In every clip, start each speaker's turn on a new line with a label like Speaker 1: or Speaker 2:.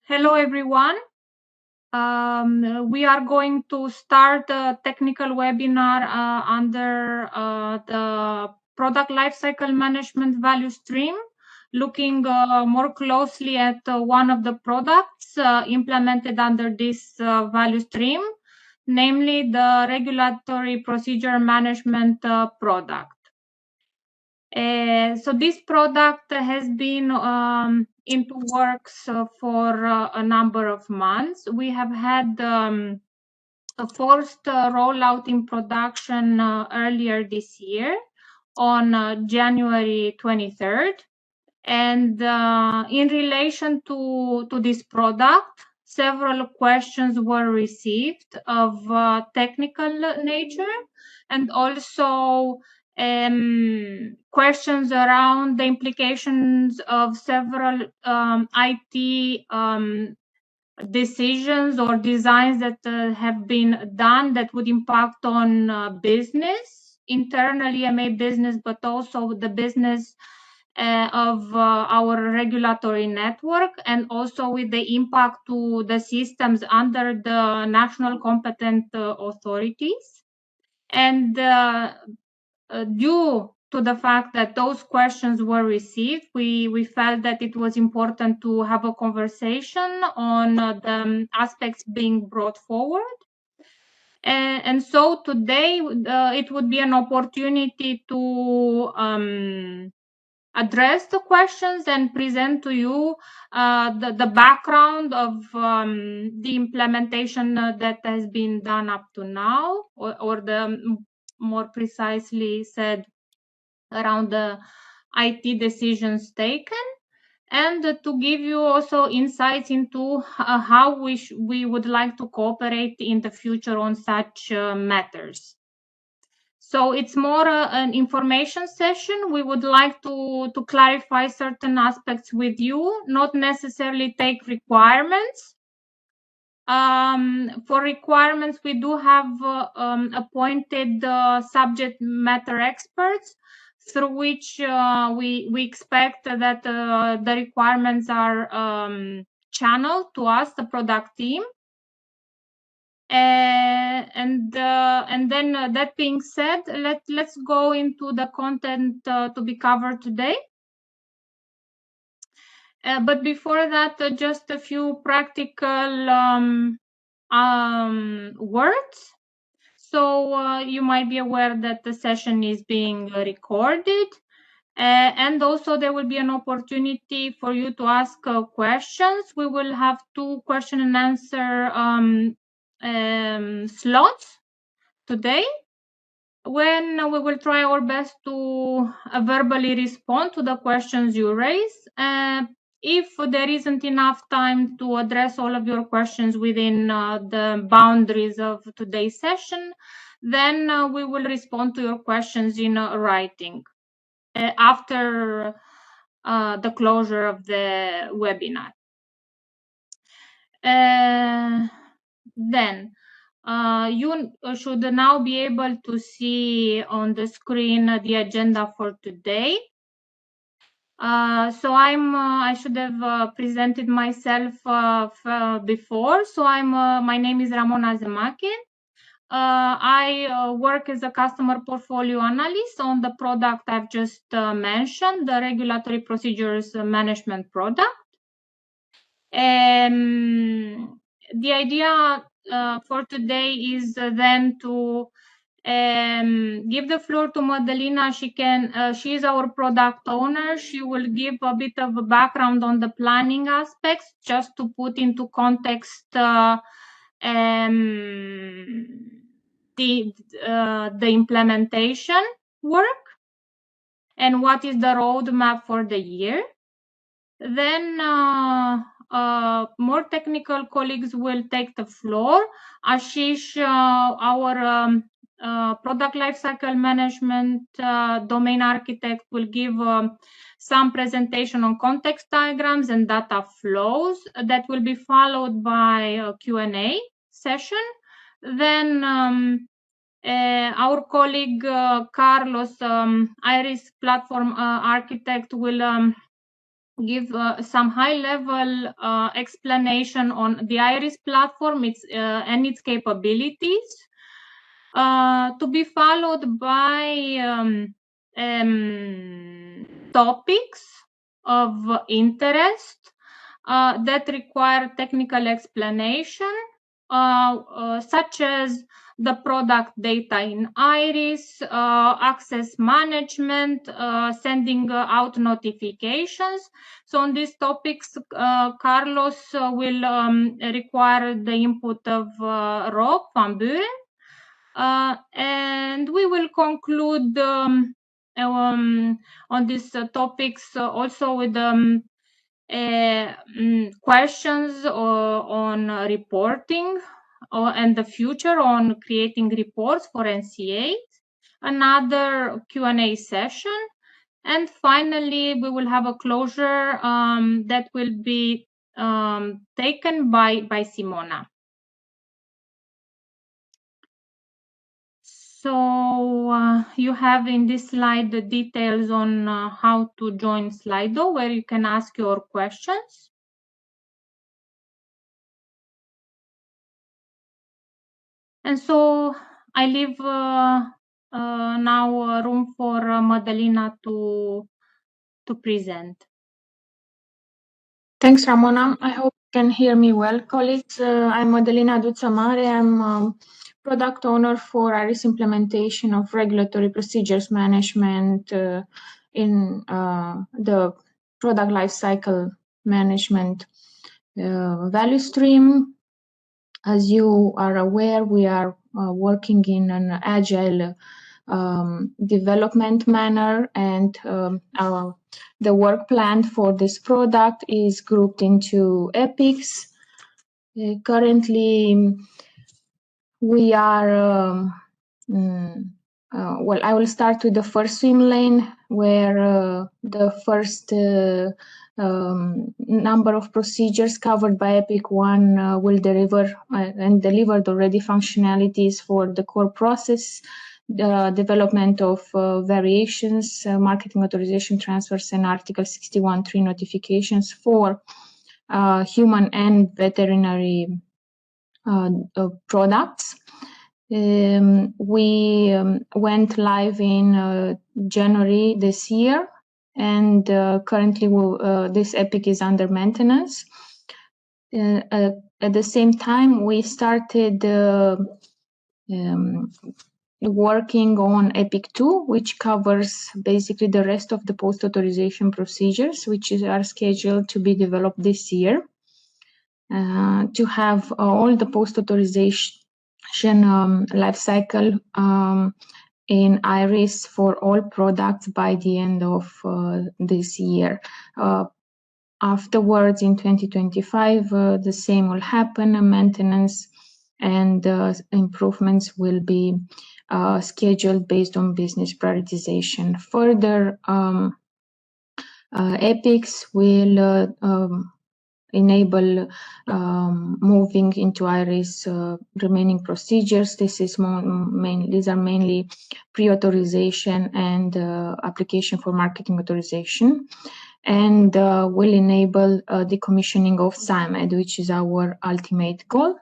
Speaker 1: Hello, everyone. We are going to start a technical webinar under the product lifecycle management value stream, looking more closely at one of the products implemented under this value stream, namely the regulatory procedure management product. So this product has been into works for a number of months. We have had a first rollout in production earlier this year on January 23rd. And in relation to this product, several questions were received of technical nature, and also questions around the implications of several IT decisions or designs that have been done that would impact on business, internal EMA business, but also the business of our regulatory network, and also with the impact to the systems under the national competent authorities. And due to the fact that those questions were received, we felt that it was important to have a conversation on the aspects being brought forward. And so today it would be an opportunity to address the questions and present to you the background of the implementation that has been done up to now, or the more precisely said, around the IT decisions taken, and to give you also insights into how we would like to cooperate in the future on such matters. So it's more an information session. We would like to clarify certain aspects with you, not necessarily take requirements. For requirements, we do have appointed subject matter experts, through which we expect that the requirements are channeled to us, the product team. And then that being said, let's go into the content to be covered today. But before that, just a few practical words. So you might be aware that the session is being recorded. And also there will be an opportunity for you to ask questions. We will have 2 question and answer slots today, when we will try our best to verbally respond to the questions you raise. If there isn't enough time to address all of your questions within the boundaries of today's session, then we will respond to your questions in writing after the closure of the webinar. Then you should now be able to see on the screen the agenda for today. So I should have presented myself before. So my name is Ramona Zemache. I work as a customer portfolio analyst on the product I've just mentioned, the regulatory procedures management product. The idea for today is then to give the floor to Madalina. She is our product owner. She will give a bit of a background on the planning aspects, just to put into context the implementation work and what is the roadmap for the year. Then more technical colleagues will take the floor. Ashish, our product lifecycle management domain architect, will give some presentation on context diagrams and data flows. That will be followed by a Q&A session. Then our colleague Carlos, Iris platform architect, will give some high-level explanation on the IRIS platform and its capabilities, to be followed by topics of interest that require technical explanation, such as the product data in IRIS, access management, sending out notifications. So on these topics, Carlos will require the input of Rob van Buren. And we will conclude on these topics also with questions on reporting and the future on creating reports for NCA, another Q&A session, and finally we will have a closure that will be taken by Simona. So you have in this slide the details on how to join Slido, where you can ask your questions. And so I leave now room for Madalina to present.
Speaker 2: Thanks, Ramona. I hope you can hear me well, colleagues. I'm Madalina Duțamare. I'm product owner for IRIS implementation of regulatory procedures management in the product lifecycle management value stream. As you are aware, we are working in an agile development manner, and the work plan for this product is grouped into epics. Currently, we are well, I will start with the first swim lane, where the first number of procedures covered by Epic 1 will deliver and delivered already functionalities for the core process, the development of variations, marketing authorization transfers, and Article 61.3 notifications for human and veterinary products. We went live in January this year, and currently this epic is under maintenance. At the same time, we started working on Epic 2, which covers basically the rest of the post-authorization procedures, which are scheduled to be developed this year, to have all the post-authorization lifecycle in IRIS for all products by the end of this year. Afterwards, in 2025, the same will happen. Maintenance and improvements will be scheduled based on business prioritization. Further, epics will enable moving into IRIS remaining procedures. These are mainly pre-authorization and application for marketing authorization, and will enable decommissioning of SIMED, which is our ultimate goal.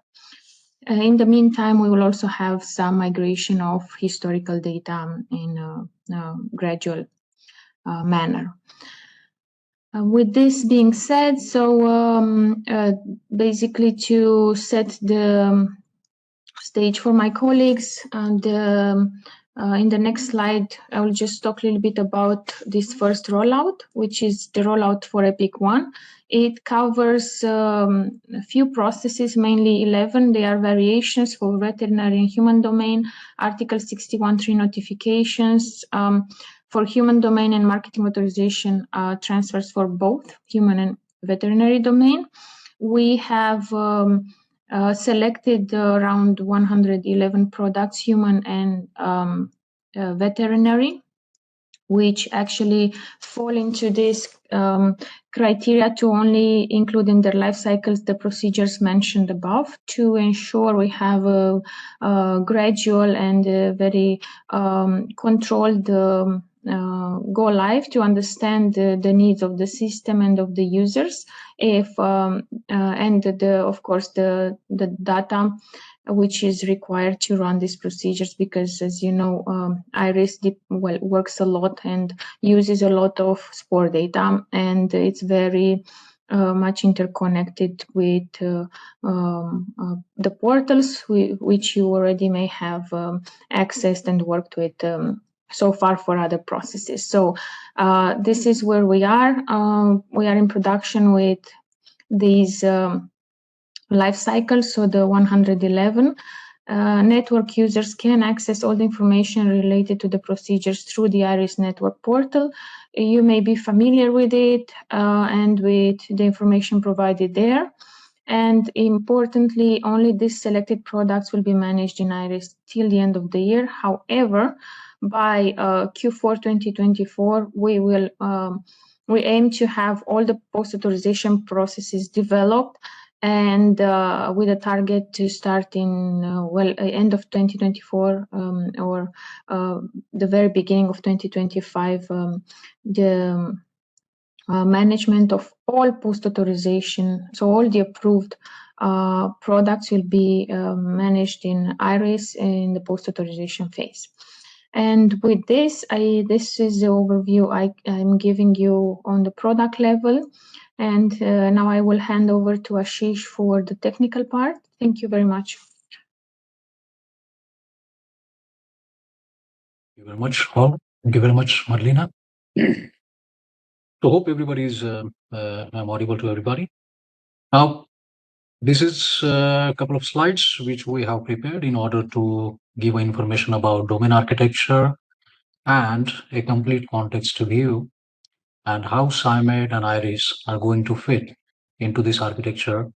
Speaker 2: In the meantime, we will also have some migration of historical data in a gradual manner. With this being said, so basically to set the stage for my colleagues, and in the next slide, I will just talk a little bit about this first rollout, which is the rollout for Epic 1. It covers a few processes, mainly 11. They are variations for veterinary and human domain, Article 61.3 notifications, for human domain and marketing authorization transfers for both human and veterinary domain. We have selected around 111 products, human and veterinary, which actually fall into this criteria to only include in their life cycles the procedures mentioned above, to ensure we have a gradual and very controlled go live to understand the needs of the system and of the users, if and of course the data which is required to run these procedures, because as you know, iris works a lot and uses a lot of spore data, and it's very much interconnected with the portals which you already may have accessed and worked with so far for other processes. So this is where we are. We are in production with these life cycles. So the 111 network users can access all the information related to the procedures through the IRIS network portal. You may be familiar with it and with the information provided there. And importantly, only these selected products will be managed in IRIS till the end of the year. However, by Q4 2024, we aim to have all the post-authorization processes developed, and with a target to start in end of 2024 or the very beginning of 2025, the management of all post-authorization. So all the approved products will be managed in IRIS in the post-authorization phase. And with this, this is the overview I'm giving you on the product level. And now I will hand over to Ashish for the technical part. Thank you very much.
Speaker 3: Thank you very much, all. Thank you very much, Marlena. So hope everybody is I'm audible to everybody. Now, this is a couple of slides which we have prepared in order to give information about domain architecture and a complete context view and how SciMed and IRIS are going to fit into this architecture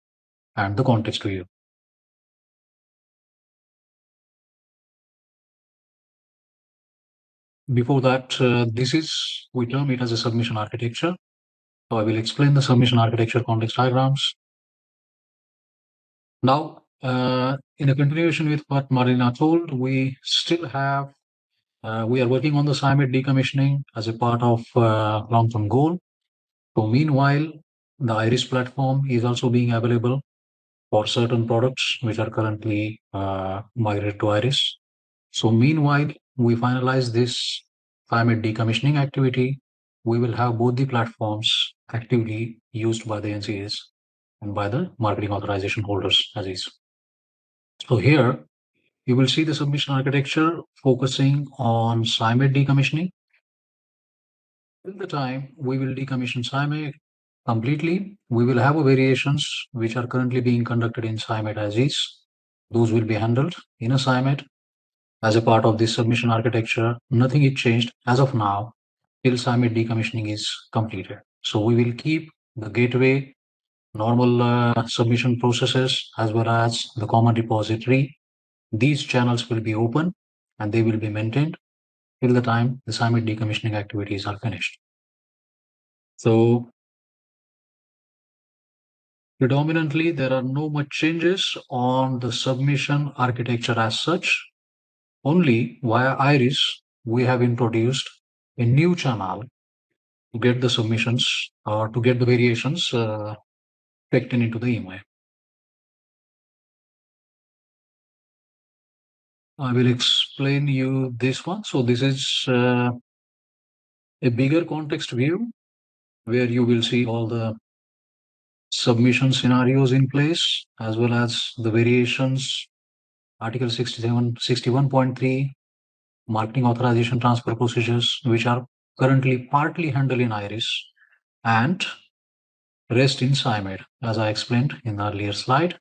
Speaker 3: and the context view. Before that, we term it as a submission architecture. So I will explain the submission architecture context diagrams. Now, in a continuation with what Marina told, we still have, we are working on the SciMed decommissioning as a part of long-term goal. So meanwhile, the IRIS platform is also being available for certain products which are currently migrated to IRIS. So meanwhile, we finalize this SciMed decommissioning activity. We will have both the platforms actively used by the NCAs and by the marketing authorization holders as is. So here you will see the submission architecture focusing on SciMed decommissioning. Till the time we will decommission SciMed completely, we will have variations which are currently being conducted in SciMed as is. Those will be handled in a SciMed as a part of this submission architecture. Nothing is changed as of now till SciMed decommissioning is completed. So we will keep the gateway, normal submission processes, as well as the common repository. These channels will be open and they will be maintained till the time the SciMed decommissioning activities are finished. So predominantly, there are no much changes on the submission architecture as such. Only via IRIS, we have introduced a new channel to get the submissions or to get the variations taken into the email. I will explain you this one. So this is a bigger context view where you will see all the submission scenarios in place, as well as the variations, Article 61.3, marketing authorization transfer procedures, which are currently partly handled in IRIS and rest in SciMed, as I explained in the earlier slide.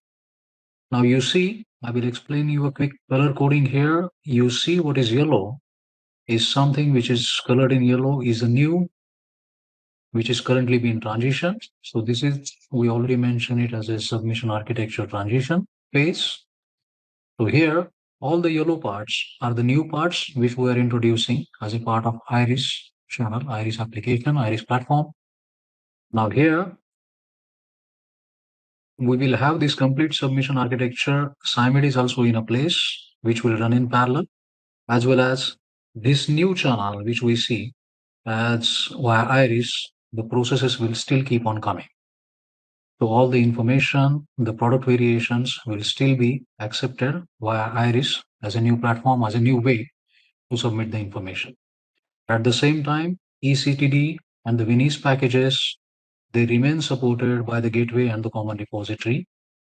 Speaker 3: Now you see, I will explain you a quick color coding here. You see what is yellow is something which is colored in yellow is a new, which is currently being transitioned. So this is, we already mentioned it as a submission architecture transition phase. So here, all the yellow parts are the new parts which we are introducing as a part of IRIS channel, IRIS application, IRIS platform. Now here, we will have this complete submission architecture. SciMed is also in a place which will run in parallel, as well as this new channel which we see as via iris, the processes will still keep on coming. So all the information, the product variations will still be accepted via iris as a new platform, as a new way to submit the information. At the same time, ECTD and the Venice packages, they remain supported by the gateway and the common repository,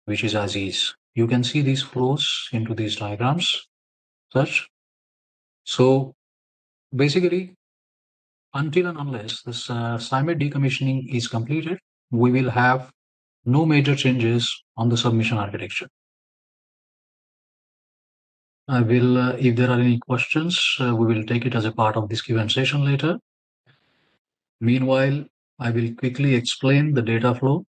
Speaker 3: which is as is. You can see these flows into these diagrams, such. So basically, until and unless this SIMET decommissioning is completed, we will have no major changes on the submission architecture. I will, if there are any questions, we will take it as a part of this Q&A session later. Meanwhile, I will quickly explain the data flow.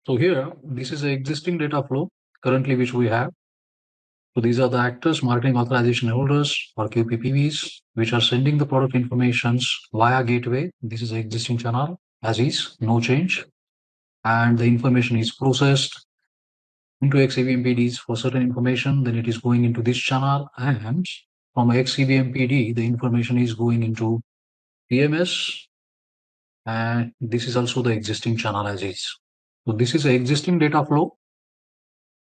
Speaker 3: So here, this is the existing data flow currently which we have. So these are the actors, marketing authorization holders or QPPVs, which are sending the product informations via gateway. This is the existing channel as is, no change. And the information is processed into XCBMPDs for certain information, then it is going into this channel, and from XCBMPD, the information is going into PMS, and this is also the existing channel as is. So this is the existing data flow,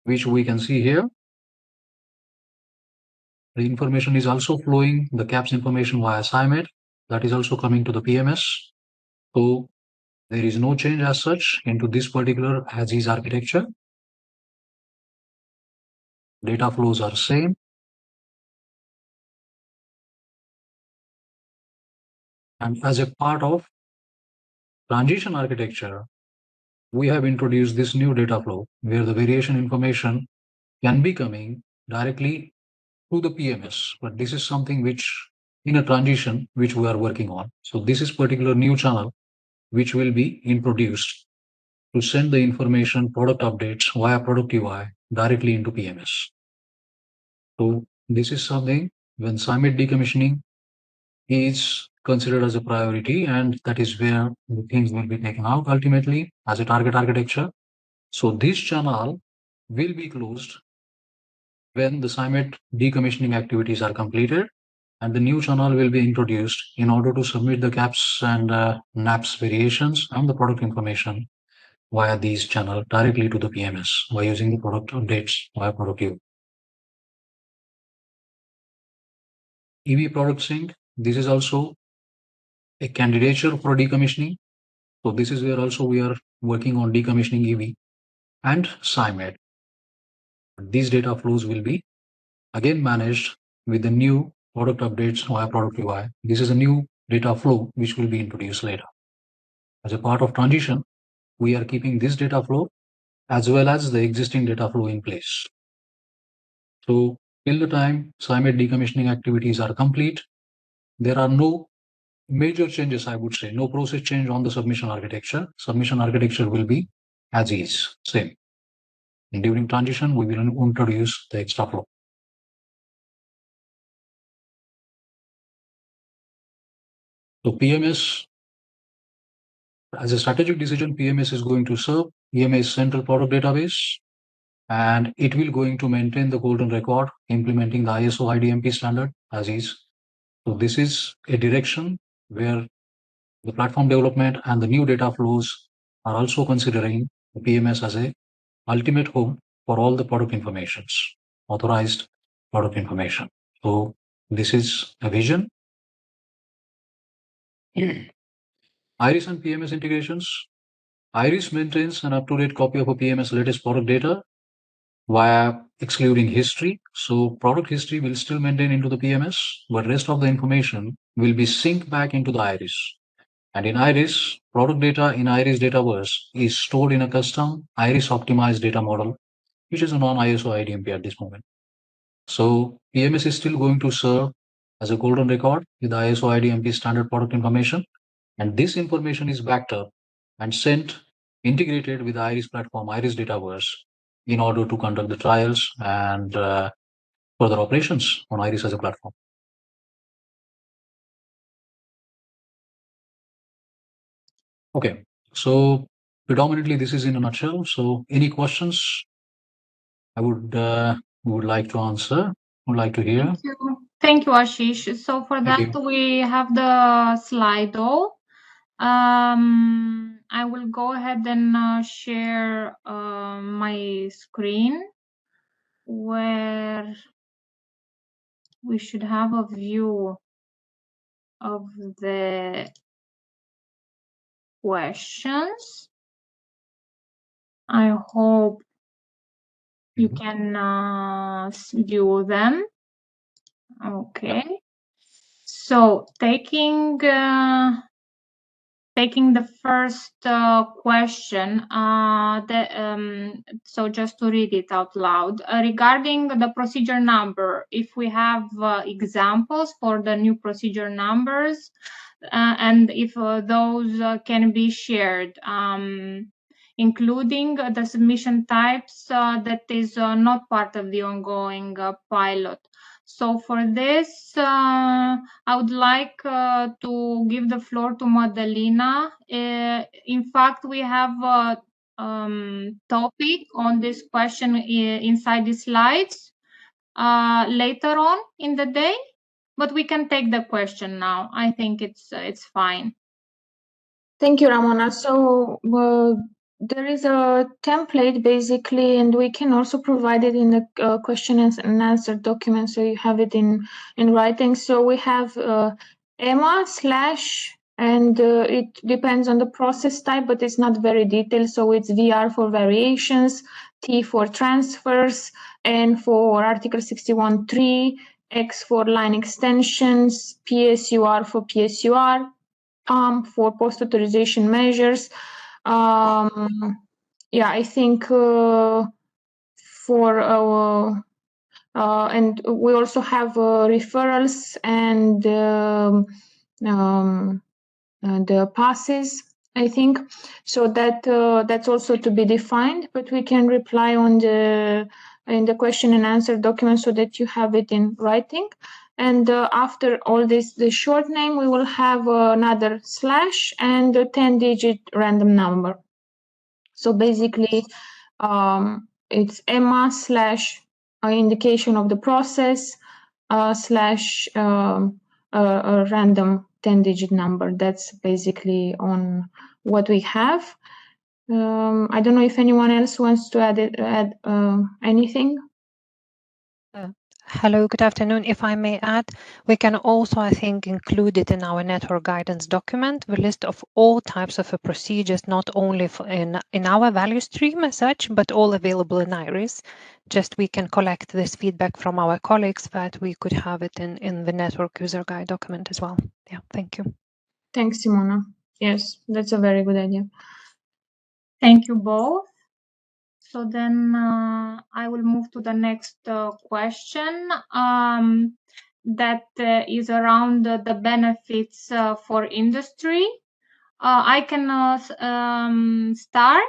Speaker 3: which we can see here. The information is also flowing, the CAPS information via SIMET, that is also coming to the PMS. So there is no change as such into this particular as is architecture. Data flows are same. And as a part of transition architecture, we have introduced this new data flow where the variation information can be coming directly to the PMS. But this is something which in a transition which we are working on. So this is particular new channel which will be introduced to send the information product updates via product UI directly into PMS. So this is something when SIMET decommissioning is considered as a priority, and that is where the things will be taken out ultimately as a target architecture. So this channel will be closed when the SIMET decommissioning activities are completed, and the new channel will be introduced in order to submit the CAPS and NAPS variations and the product information via these channels directly to the PMS by using the product updates via product queue. EV product sync, this is also a candidature for decommissioning. So this is where also we are working on decommissioning EV and SIMET. These data flows will be again managed with the new product updates via product UI. This is a new data flow which will be introduced later. As a part of transition, we are keeping this data flow as well as the existing data flow in place. So till the time SIMET decommissioning activities are complete, there are no major changes, I would say, no process change on the submission architecture. Submission architecture will be as is, same. And during transition, we will introduce the extra flow. So PMS, as a strategic decision, PMS is going to serve EMA's central product database, and it will going to maintain the golden record, implementing the ISO IDMP standard as is. So this is a direction where the platform development and the new data flows are also considering the PMS as a ultimate home for all the product informations, authorized product information. So this is a vision. Iris and PMS integrations. Iris maintains an up-to-date copy of a PMS latest product data via excluding history. So product history will still maintain into the PMS, but rest of the information will be synced back into the Iris. And in Iris, product data in Iris Dataverse is stored in a custom Iris optimized data model, which is a non-ISO IDMP at this moment. So PMS is still going to serve as a golden record with the ISO IDMP standard product information. And this information is backed up and sent integrated with the Iris platform, Iris Dataverse, in order to conduct the trials and further operations on Iris as a platform. Okay, so predominantly this is in a nutshell. So any questions? I would like to answer. Would like to hear.
Speaker 1: Thank you, Ashish. So for that, we have the Slido. I will go ahead and share my screen where we should have a view of the questions. I hope you can view them. Okay. So taking the first question, so just to read it out loud, regarding the procedure number, if we have examples for the new procedure numbers, and if those can be shared, including the submission types that is not part of the ongoing pilot. So for this, I would like to give the floor to Madalina. In fact, we have a topic on this question inside the slides later on in the day, but we can take the question now. I think it's fine.
Speaker 2: Thank you, Ramona. So there is a template basically, and we can also provide it in the question and answer document, so you have it in writing. So we have EMA / and it depends on the process type, but it's not very detailed. So it's VR for variations, T for transfers, N for Article 61.3, X for line extensions, PSUR for PSUR, for post-authorization measures. Yeah, I think for and we also have referrals and the passes, I think. So that that's also to be defined, but we can reply on in the question and answer document so that you have it in writing. And after all this, the short name, we will have another / and a 10-digit random number. So basically, it's EMA / indication of the process / a random 10-digit number. That's basically on what we have. I don't know if anyone else wants to add anything.
Speaker 4: Hello, good afternoon. If I may add, we can also, I think, include it in our network guidance document, the list of all types of procedures, not only in our value stream as such, but all available in IRIS. Just we can collect this feedback from our colleagues, that we could have it in the network user guide document as well. Yeah, thank you.
Speaker 2: Thanks, Simona. Yes, that's a very good idea.
Speaker 1: Thank you both. So then I will move to the next question that is around the benefits for industry. I can start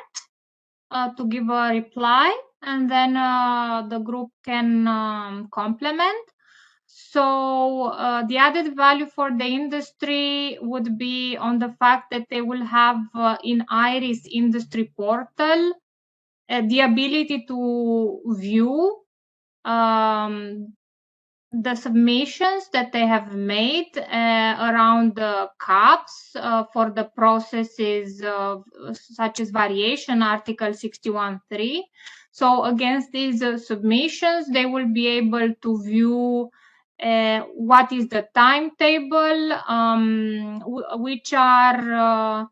Speaker 1: to give a reply, and then the group can complement. So the added value for the industry would be on the fact that they will have in IRIS industry portal the ability to view the submissions that they have made around the caps for the processes such as variation, Article 61.3. So against these submissions, they will be able to view what is the timetable, which are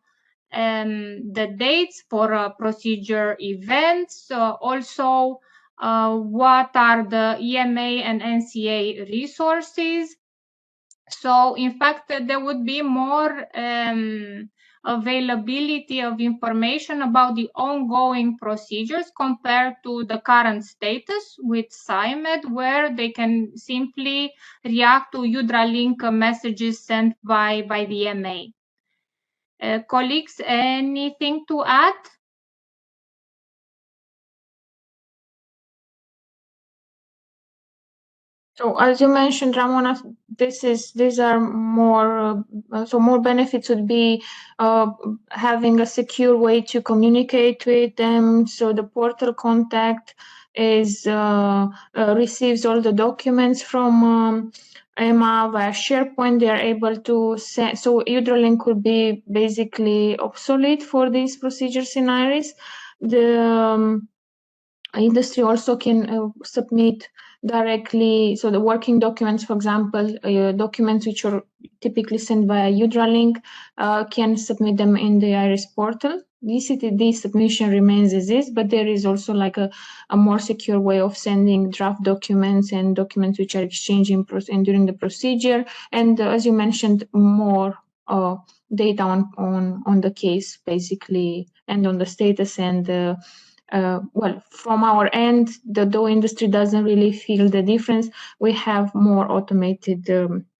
Speaker 1: the dates for procedure events, also what are the EMA and NCA resources. So in fact, there would be more availability of information about the ongoing procedures compared to the current status with SciMed, where they can simply react to UDRA link messages sent by the EMA. Colleagues, anything to add?
Speaker 2: So as you mentioned, Ramona, these are more so more benefits would be having a secure way to communicate with them. So the portal contact, is receives all the documents from EMA via SharePoint. They are able to send, so Hydralink could be basically obsolete for these procedures in IRIS. The industry also can submit directly, so the working documents, for example, documents which are typically sent via Hydralink, can submit them in the IRIS portal. DCTD submission remains as is, but there is also like a more secure way of sending draft documents and documents which are exchanged during the procedure. And as you mentioned, more data on the case, basically, and on the status. And well, from our end, the DOE industry doesn't really feel the difference. We have more automated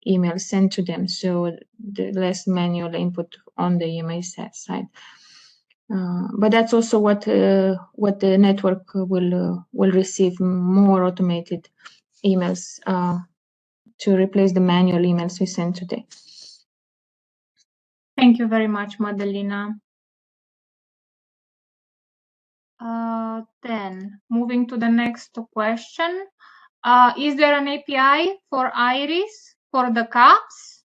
Speaker 2: emails sent to them, so the less manual input on the EMA side. But that's also what the network will receive, more automated emails to replace the manual emails we send today.
Speaker 1: Thank you very much, Madalina. Then moving to the next question. Is there an API for IRIS for the CAPS?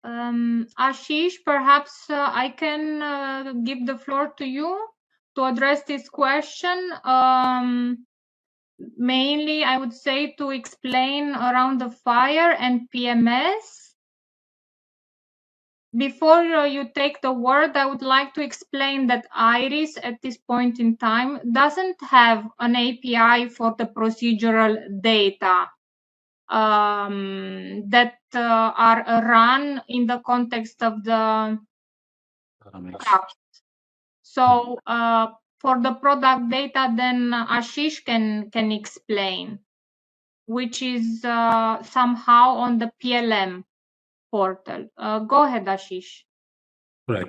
Speaker 1: Ashish, perhaps I can give the floor to you to address this question. Mainly, I would say to explain around the fire and PMS. Before you take the word, I would like to explain that IRIS at this point in time doesn't have an API for the procedural data that are run in the context of the CAPS. So for the product data, then Ashish can explain, which is somehow on the PLM portal. Go ahead, Ashish.
Speaker 3: Right.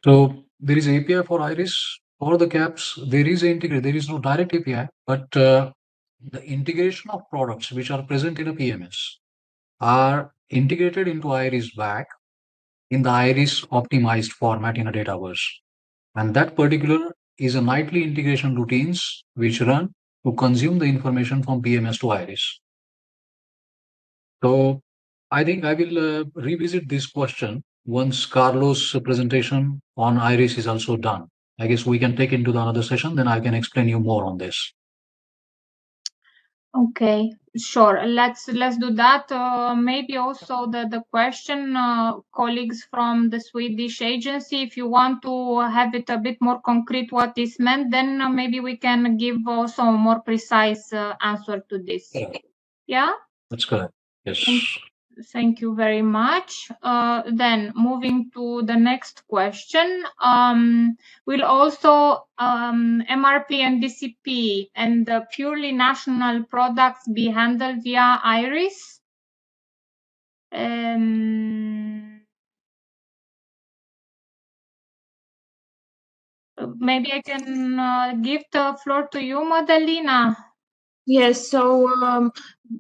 Speaker 3: So there is API for IRIS. For the CAPS, there is no direct API, but the integration of products which are present in a PMS are integrated into IRIS back in the IRIS optimized format in a Dataverse. And that particular is a nightly integration routines which run to consume the information from PMS to IRIS. So I think I will revisit this question once Carlos' presentation on IRIS is also done. I guess we can take into the another session, then I can explain you more on this.
Speaker 1: Okay, sure. Let's do that. Maybe also the question, colleagues from the Swedish agency, if you want to have it a bit more concrete what is meant, then maybe we can give also a more precise answer to this. Yeah? That's correct. Yes. Thank you very much. Then moving to the next question. Will also MRP and DCP and the purely national products be handled via IRIS? Maybe I can give the floor to you, Madalina.
Speaker 2: Yes, so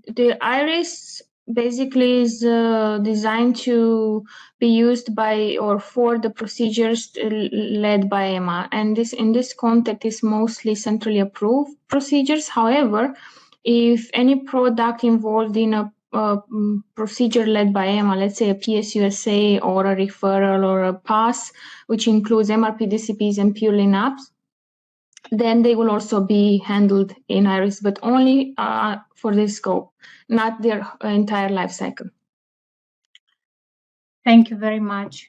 Speaker 2: the IRIS basically is designed to be used by or for the procedures led by EMA, and this in this context is mostly centrally approved procedures. However, if any product involved in a procedure led by EMA, let's say a PSUSA or a referral or a pass, which includes MRP, DCPs, and purely NAPs, then they will also be handled in IRIS, but only for this scope, not their entire life cycle.
Speaker 1: Thank you very much.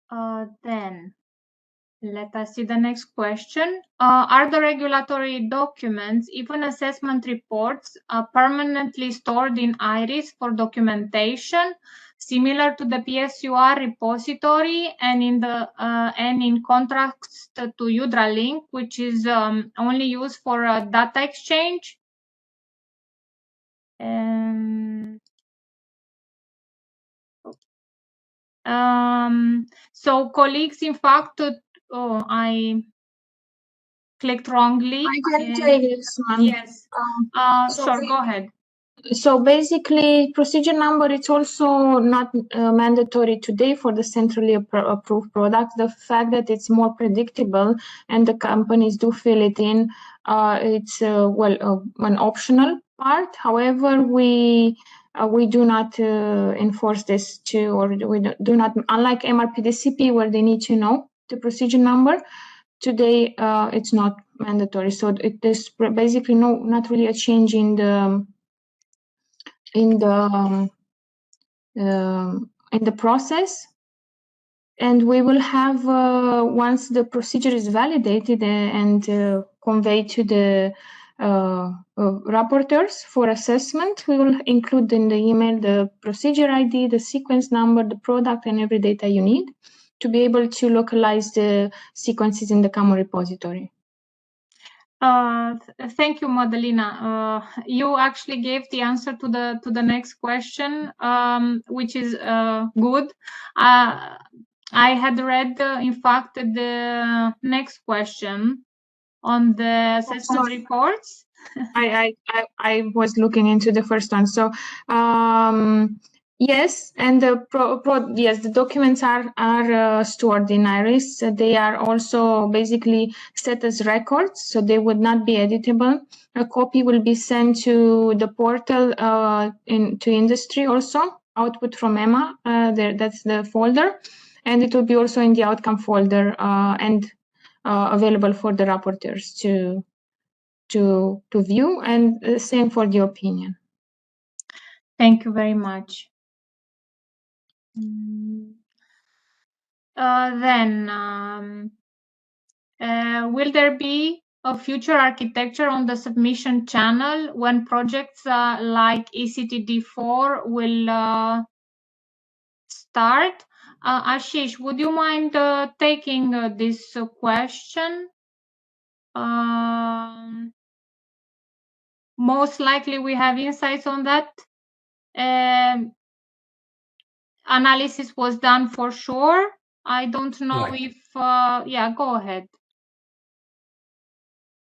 Speaker 1: Then let us see the next question. Are the regulatory documents, even assessment reports, permanently stored in IRIS for documentation, similar to the PSUR repository and in contrast to Hydralink, which is only used for data exchange? So colleagues, in fact, I clicked wrongly.
Speaker 2: I can take this one.
Speaker 1: Yes. Sure, go ahead.
Speaker 2: So basically, procedure number, it's also not mandatory today for the centrally approved product. The fact that it's more predictable and the companies do fill it in, it's an optional part. However, we do not enforce this or we do not, unlike MRPDCP where they need to know the procedure number. Today, it's not mandatory. So it is basically not really a change in the process, and we will have once the procedure is validated and conveyed to the rapporteurs for assessment, we will include in the email the procedure ID, the sequence number, the product, and every data you need to be able to localize the sequences in the common repository.
Speaker 1: Thank you, Madalina. You actually gave the answer to the next question, which is good. I had read, in fact, the next question on the assessment reports.
Speaker 2: I was looking into the first one. So yes, and the documents are stored in IRIS. They are also basically set as records, so they would not be editable. A copy will be sent to the portal to industry also, output from EMA. That's the folder, and it will be also in the outcome folder and available for the rapporteurs to view, and same for the opinion.
Speaker 1: Thank you very much. Will there be a future architecture on the submission channel when projects like ECTD4 will start? Ashish, would you mind taking this question? Most likely we have insights on that. Analysis was done for sure. I don't know if, yeah, go ahead.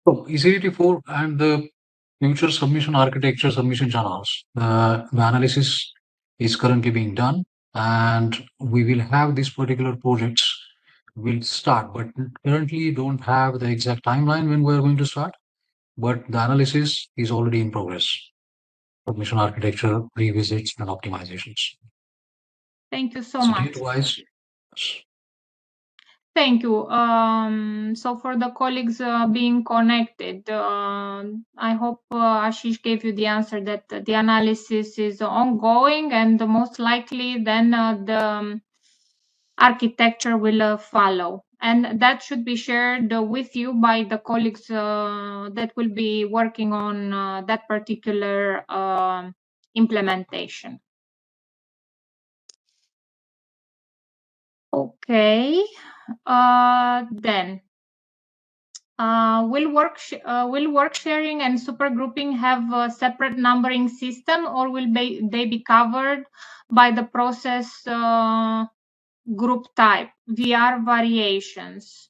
Speaker 3: So ECT4 and the future submission architecture submission channels, the analysis is currently being done, and we will have these particular projects will start, but currently don't have the exact timeline when we're going to start, but the analysis is already in progress. Submission architecture, revisits, and optimizations.
Speaker 1: Thank you so much.
Speaker 3: Date-wise,
Speaker 1: thank you. So for the colleagues being connected, I hope Ashish gave you the answer that the analysis is ongoing, and most likely then the architecture will follow. And that should be shared with you by the colleagues that will be working on that particular implementation. Okay, then will work sharing and supergrouping have a separate numbering system, or will they be covered by the process group type VR variations?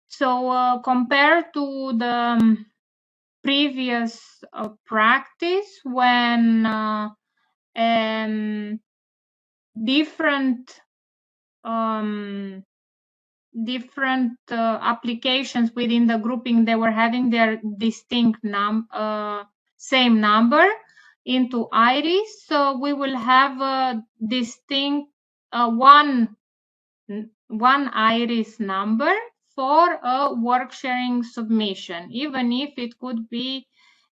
Speaker 1: So compared to the previous practice, when different applications within the grouping, they were having their distinct same number into IRIS, so we will have a distinct one IRIS number for a work sharing submission, even if it could be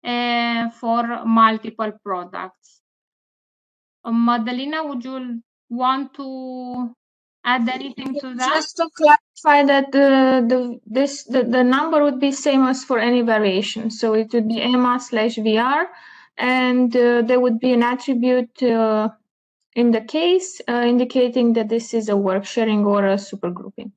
Speaker 1: for multiple products. Madalina, would you want to add anything to that?
Speaker 2: Just to clarify that the number would be same as for any variation. So it would be EMA/VR, and there would be an attribute in the case indicating that this is a work sharing or a supergrouping.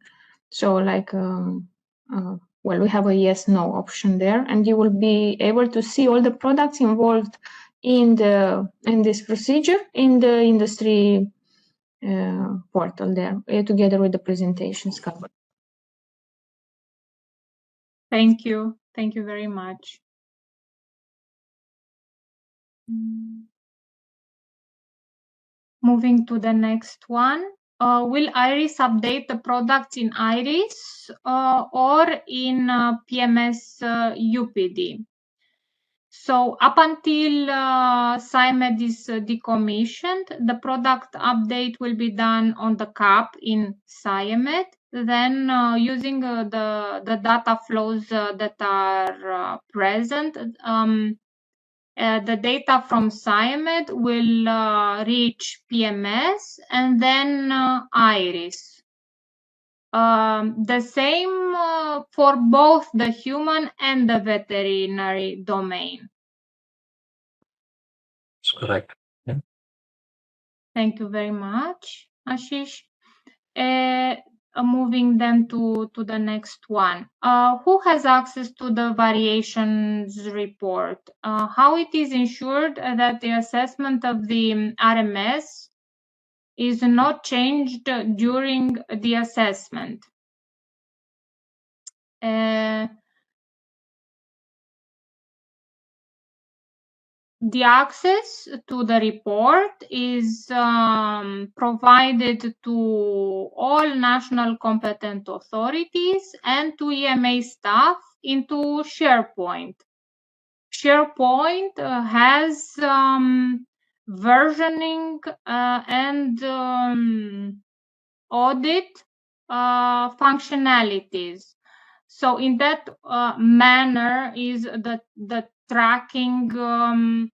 Speaker 2: So like, well, we have a yes/no option there, and you will be able to see all the products involved in this procedure in the industry portal there, together with the presentations covered.
Speaker 1: Thank you. Thank you very much. Moving to the next one. Will IRIS update the products in IRIS or in PMS UPD? So up until SciMed is decommissioned, the product update will be done on the CAP in SciMed. Then using the data flows that are present, the data from SciMed will reach PMS and then IRIS. The same for both the human and the veterinary domain.
Speaker 3: That's correct. Yeah.
Speaker 1: Thank you very much, Ashish. Moving then to the next one. Who has access to the variations report? How it is ensured that the assessment of the RMS is not changed during the assessment? The access to the report is provided to all national competent authorities and to EMA staff into SharePoint. SharePoint has versioning and audit functionalities. So in that manner is the tracking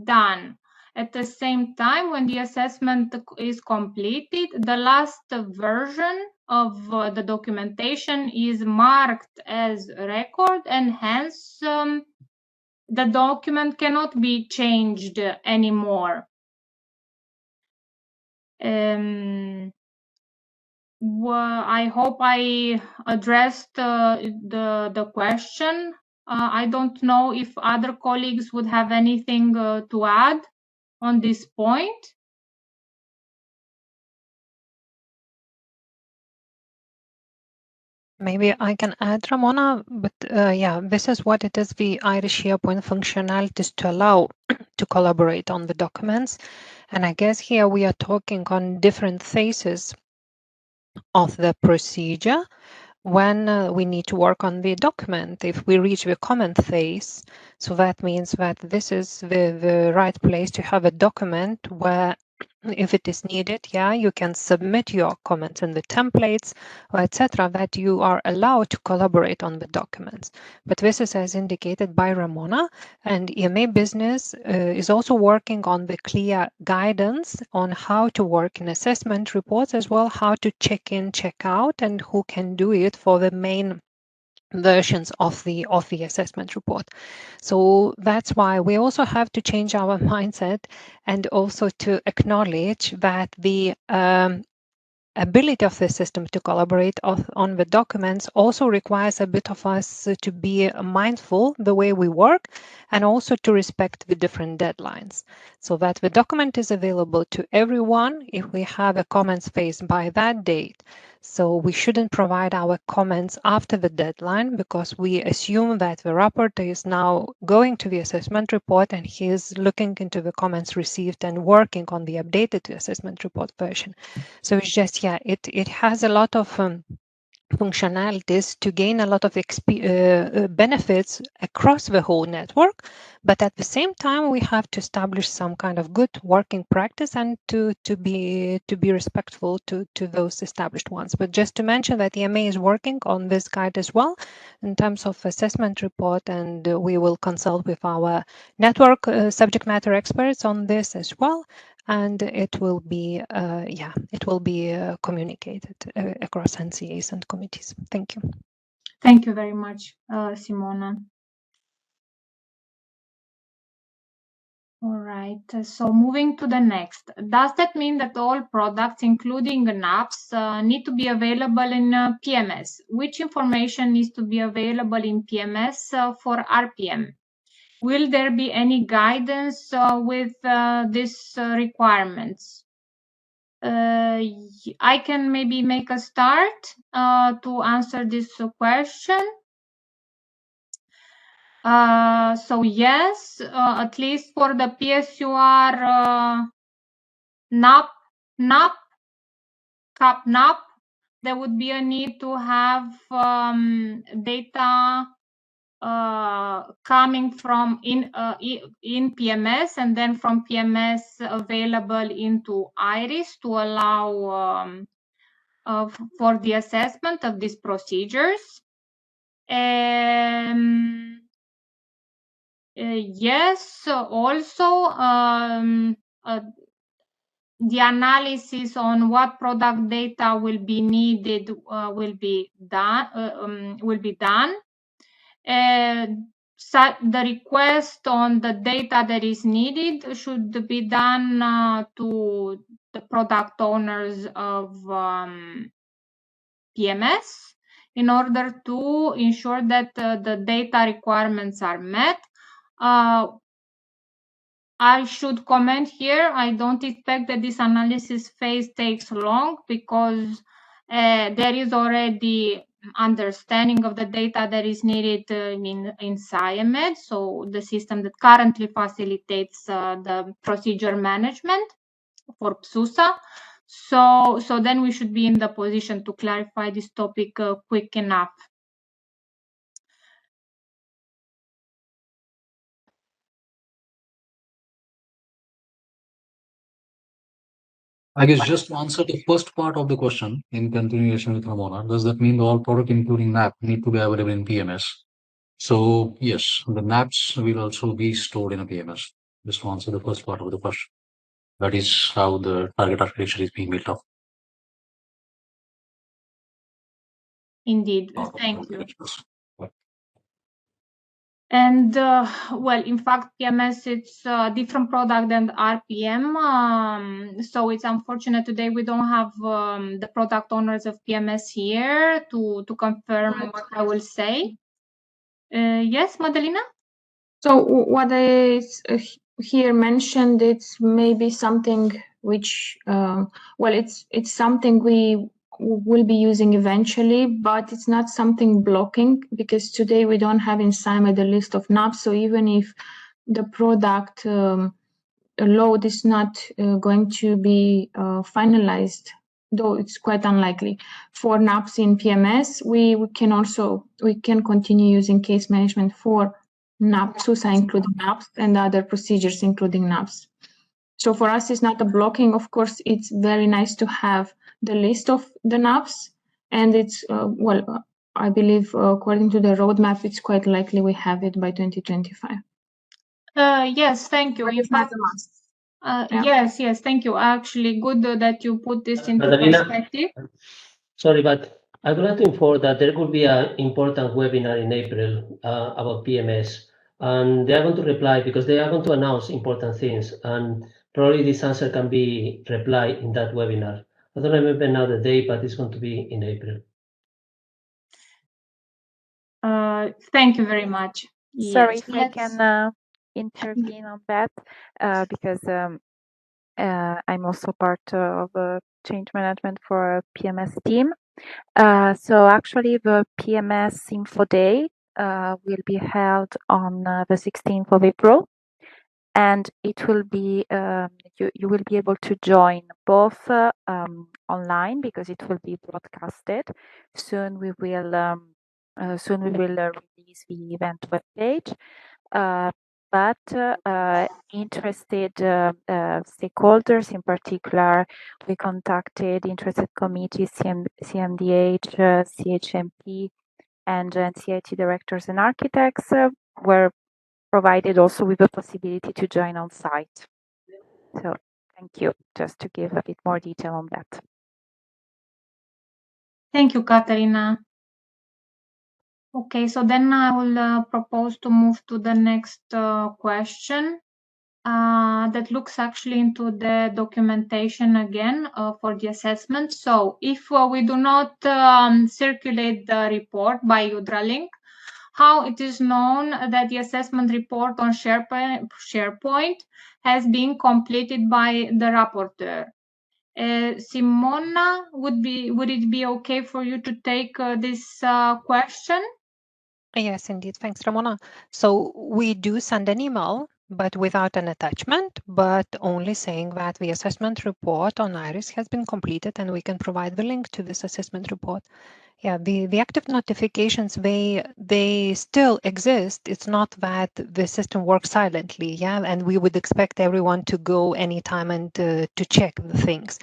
Speaker 1: done. At the same time, when the assessment is completed, the last version of the documentation is marked as record, and hence the document cannot be changed anymore. Well, I hope I addressed the question. I don't know if other colleagues would have anything to add on this point.
Speaker 4: Maybe I can add, Ramona, but yeah, this is what it is, the Irish SharePoint functionalities to allow to collaborate on the documents. And I guess here we are talking on different phases of the procedure when we need to work on the document. If we reach the comment phase, so that means that this is the right place to have a document where if it is needed, yeah, you can submit your comments in the templates or etc. that you are allowed to collaborate on the documents. But this is as indicated by Ramona, and EMA Business is also working on the clear guidance on how to work in assessment reports as well, how to check in, check out, and who can do it for the main versions of the assessment report. So that's why we also have to change our mindset and also to acknowledge that the ability of the system to collaborate on the documents also requires a bit of us to be mindful the way we work and also to respect the different deadlines so that the document is available to everyone if we have a comments phase by that date. So we shouldn't provide our comments after the deadline because we assume that the rapporteur is now going to the assessment report and he is looking into the comments received and working on the updated assessment report version. So it's just, yeah, it has a lot of functionalities to gain a lot of benefits across the whole network, but at the same time we have to establish some kind of good working practice and to be respectful to those established ones. But just to mention that EMA is working on this guide as well in terms of assessment report, and we will consult with our network subject matter experts on this as well, and it will be communicated across NCAs and committees. Thank you.
Speaker 1: Thank you very much, Simona. All right, so moving to the next. Does that mean that all products, including NAPs, need to be available in PMS? Which information needs to be available in PMS for RPM? Will there be any guidance with these requirements? I can maybe make a start to answer this question. So yes, at least for the PSUR NAP, CAP NAP, there would be a need to have data coming from in PMS and then from PMS available into IRIS to allow for the assessment of these procedures. Yes, also the analysis on what product data will be needed will be done. The request on the data that is needed should be done to the product owners of PMS in order to ensure that the data requirements are met. I should comment here, I don't expect that this analysis phase takes long because there is already understanding of the data that is needed in SciMed, so the system that currently facilitates the procedure management for PSUSA. So then we should be in the position to clarify this topic quick enough.
Speaker 3: I guess just to answer the first part of the question in continuation with Ramona, does that mean all product including NAP need to be available in PMS? So yes, the NAPs will also be stored in a PMS. Just to answer the first part of the question. That is how the target architecture is being built up.
Speaker 1: Indeed, thank you. And well, in fact, PMS, it's a different product than RPM. So it's unfortunate today we don't have the product owners of PMS here to confirm what I will say. Yes, Madalina?
Speaker 2: So what is here mentioned, it's maybe something which, well, it's something we will be using eventually, but it's not something blocking because today we don't have in SciMed a list of NAPs. So even if the product load is not going to be finalized, though it's quite unlikely, for NAPs in PMS, we can continue using case management for NAPs, SUSA including NAPs, and other procedures including NAPs. So for us, it's not a blocking. Of course, it's very nice to have the list of the NAPs, and it's, well, I believe according to the roadmap, it's quite likely we have it by 2025.
Speaker 1: Yes, thank you.
Speaker 2: But it's not a must.
Speaker 1: Yeah. Yes, thank you. Actually, good that you put this into
Speaker 5: Madalina,
Speaker 1: perspective.
Speaker 5: sorry, but I would like to inform that there will be an important webinar in April about PMS, and they are going to reply because they are going to announce important things, and probably this answer can be replied in that webinar. I don't remember now the date, but it's going to be in April.
Speaker 1: Thank you very much.
Speaker 6: Sorry,
Speaker 1: Yes,
Speaker 6: if I can intervene on that, because I'm also part of change management for a PMS team. So actually the PMS Info Day will be held on the 16th of April. And it will be, you will be able to join both online because it will be broadcasted. Soon we will release the event webpage. But interested stakeholders in particular, we contacted interested committees, CMDH, CHMP, and NCIT directors and architects were provided also with the possibility to join on site. So thank you, just to give a bit more detail on that.
Speaker 1: Thank you, Katarina. Okay, so then I will propose to move to the next question that looks actually into the documentation again for the assessment. So if we do not circulate the report by UDRA-link, how it is known that the assessment report on SharePoint has been completed by the rapporteur? Simona, would it be okay for you to take this question?
Speaker 4: Yes, indeed. Thanks, Ramona. So we do send an email, but without an attachment, but only saying that the assessment report on IRIS has been completed, and we can provide the link to this assessment report. Yeah, the active notifications, they still exist. It's not that the system works silently, yeah, and we would expect everyone to go anytime and to check the things.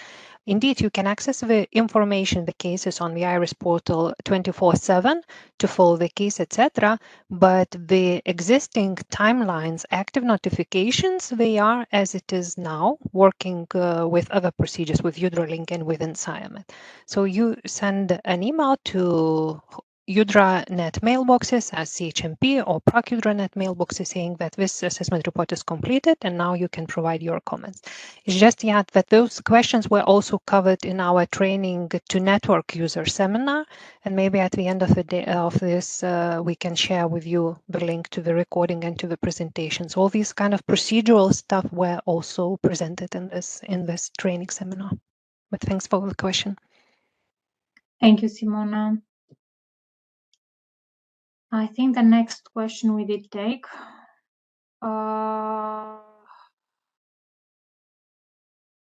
Speaker 4: Indeed, you can access the information, the cases on the IRIS portal 24/7 to follow the case, etc. But the existing timelines, active notifications, they are as it is now, working with other procedures, with UDRA-Link and with Ensiamet. So you send an email to UDRA.net mailboxes as CHMP or PROC UDRA.net mailboxes saying that this assessment report is completed and now you can provide your comments. It's just yet that those questions were also covered in our training to network user seminar, and maybe at the end of the day of this we can share with you the link to the recording and to the presentations. All these kind of procedural stuff were also presented in this training seminar. But thanks for the question.
Speaker 1: Thank you, Simona. I think the next question we did take.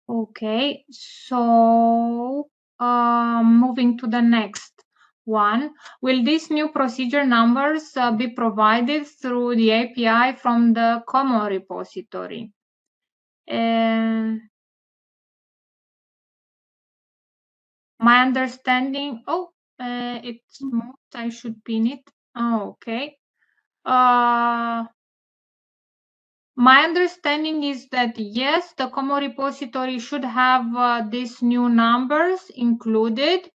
Speaker 1: Okay, so moving to the next one. Will these new procedure numbers be provided through the API from the common repository? My understanding, it's moved, I should pin it. Oh, okay. My understanding is that yes, the common repository should have these new numbers included.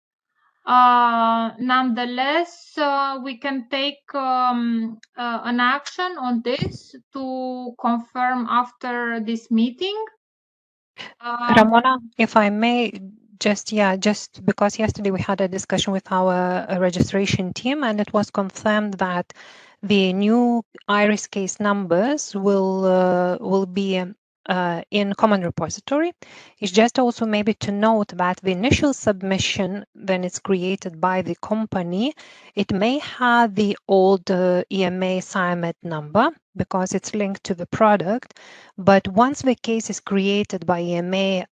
Speaker 1: Nonetheless, we can take an action on this to confirm after this meeting.
Speaker 4: Ramona, if I may, just because yesterday we had a discussion with our registration team, and it was confirmed that the new IRIS case numbers will be in common repository. It's just also maybe to note that the initial submission, when it's created by the company, it may have the old EMA SIMET number because it's linked to the product. But once the case is created by EMA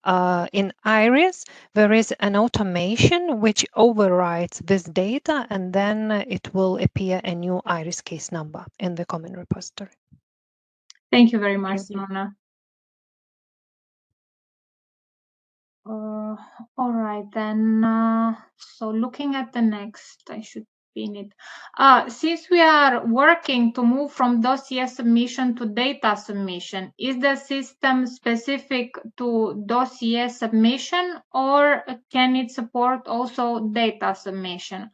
Speaker 4: in IRIS, there is an automation which overrides this data, and then it will appear a new IRIS case number in the common repository.
Speaker 1: Thank you very much, Simona. All right, then. So looking at the next, I should pin it. Since we are working to move from dossier submission to data submission, is the system specific to dossier submission, or can it support also data submission?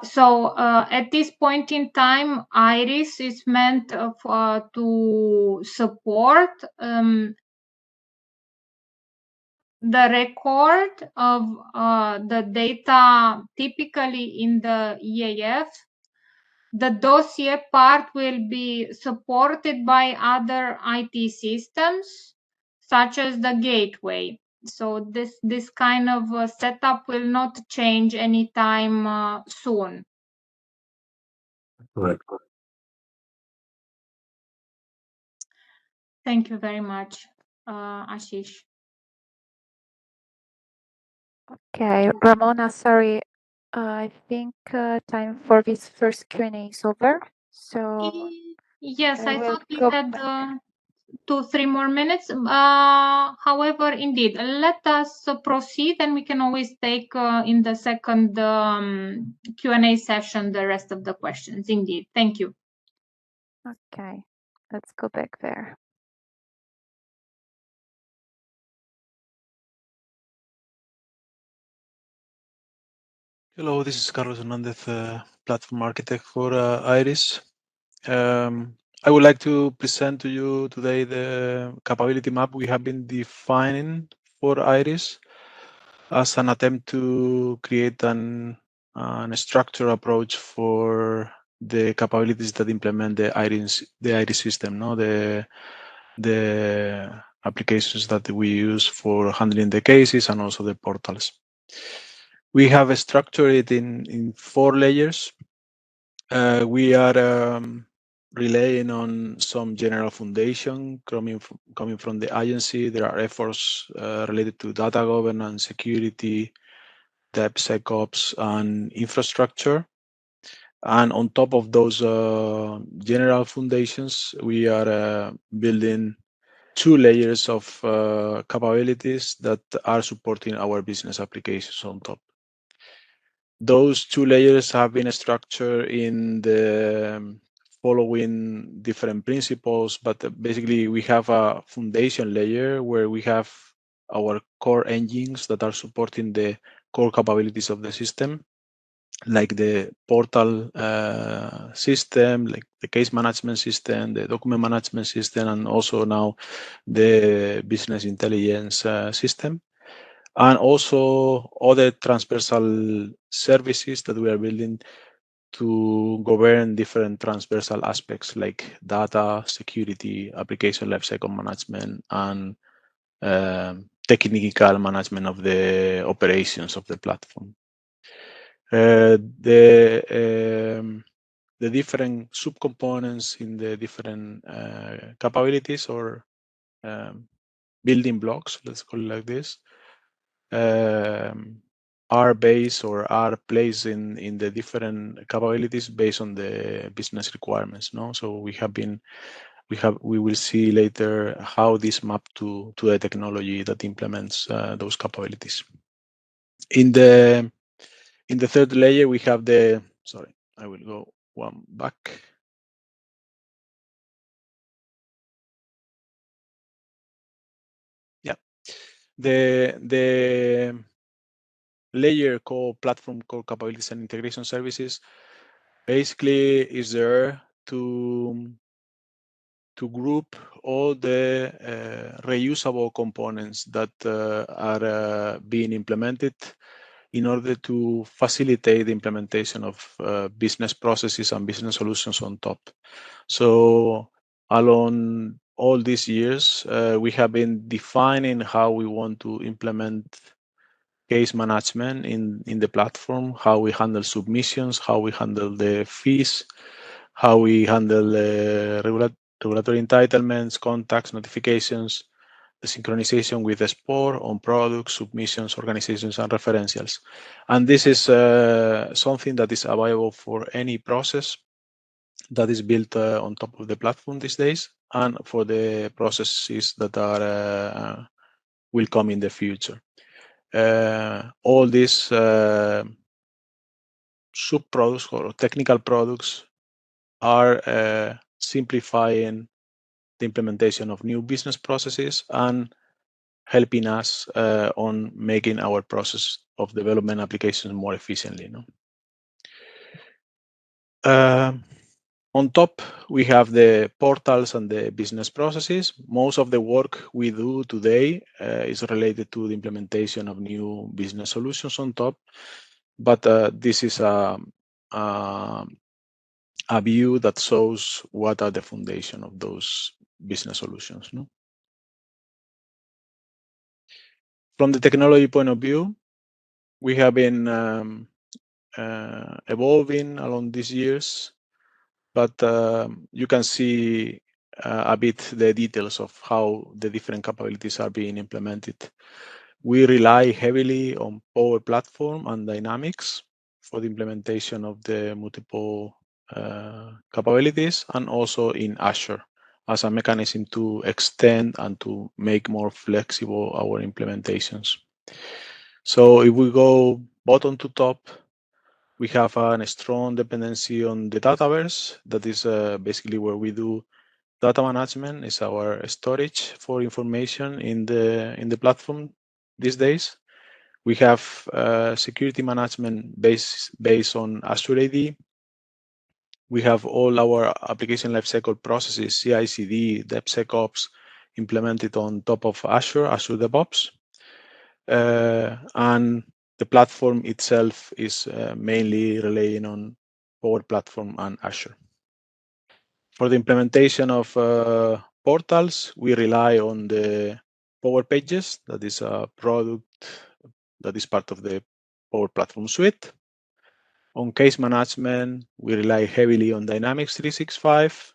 Speaker 1: So at this point in time, IRIS is meant to support the record of the data typically in the EAF. The dossier part will be supported by other IT systems, such as the gateway. So this kind of setup will not change anytime soon.
Speaker 3: Right.
Speaker 1: Thank you very much, Ashish.
Speaker 6: Okay, Ramona, sorry. I think time for this first Q&A is over. So
Speaker 1: yes, I thought we
Speaker 6: go
Speaker 1: had
Speaker 6: back.
Speaker 1: 2-3 more minutes. However, indeed, let us proceed, and we can always take in the second Q&A session the rest of the questions. Indeed, thank you.
Speaker 6: Okay, let's go back there.
Speaker 7: Hello, this is Carlos Hernandez, platform architect for IRIS. I would like to present to you today the capability map we have been defining for IRIS as an attempt to create a structured approach for the capabilities that implement the IRIS system, no? The applications that we use for handling the cases and also the portals. We have structured it in 4 layers. We are relying on some general foundation coming from the agency. There are efforts related to data governance, security, DevSecOps, and infrastructure. And on top of those general foundations, we are building 2 layers of capabilities that are supporting our business applications on top. Those 2 layers have been structured in the following different principles, but basically we have a foundation layer where we have our core engines that are supporting the core capabilities of the system, like the portal system, like the case management system, the document management system, and also now the business intelligence system. And also other transversal services that we are building to govern different transversal aspects like data, security, application lifecycle management, and technical management of the operations of the platform. The different subcomponents in the different capabilities or building blocks, let's call it like this, are based or are placed in the different capabilities based on the business requirements. No, so we will see later how this map to the technology that implements those capabilities. In the third layer, we have the, sorry, I will go one back. Yeah, the layer called platform core capabilities and integration services basically is there to group all the reusable components that are being implemented in order to facilitate the implementation of business processes and business solutions on top. So along all these years, we have been defining how we want to implement case management in the platform, how we handle submissions, how we handle the fees, how we handle regulatory entitlements, contacts, notifications, the synchronization with the SPOR on products, submissions, organizations, and referentials. And this is something that is available for any process that is built on top of the platform these days, and for the processes that are will come in the future. All these sub-products or technical products are simplifying the implementation of new business processes and helping us on making our process of development applications more efficiently. No? On top, we have the portals and the business processes. Most of the work we do today is related to the implementation of new business solutions on top, but this is a view that shows what are the foundation of those business solutions. No? From the technology point of view, we have been evolving along these years, but you can see a bit the details of how the different capabilities are being implemented. We rely heavily on Power Platform and Dynamics for the implementation of the multiple capabilities, and also in Azure as a mechanism to extend and to make more flexible our implementations. So if we go bottom to top, we have a strong dependency on the Dataverse. That is basically where we do data management. Is our storage for information in the platform these days. We have security management based on Azure AD. We have all our application lifecycle processes, CI/CD, DevSecOps, implemented on top of Azure DevOps. And the platform itself is mainly relying on Power Platform and Azure. For the implementation of portals, we rely on the Power Pages. That is a product that is part of the Power Platform suite. On case management, we rely heavily on Dynamics 365,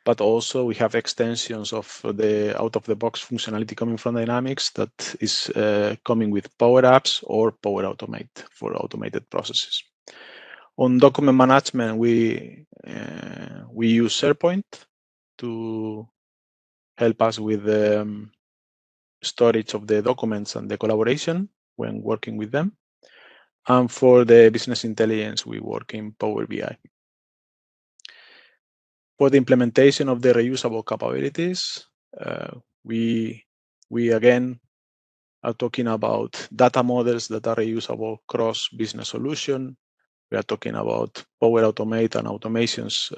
Speaker 7: but also we have extensions of the out-of-the-box functionality coming from Dynamics that is coming with Power Apps or Power Automate for automated processes. On document management, we use SharePoint to help us with the storage of the documents and the collaboration when working with them. And for the business intelligence, we work in Power BI. For the implementation of the reusable capabilities, we again are talking about data models that are reusable across business solution. We are talking about Power Automate and automations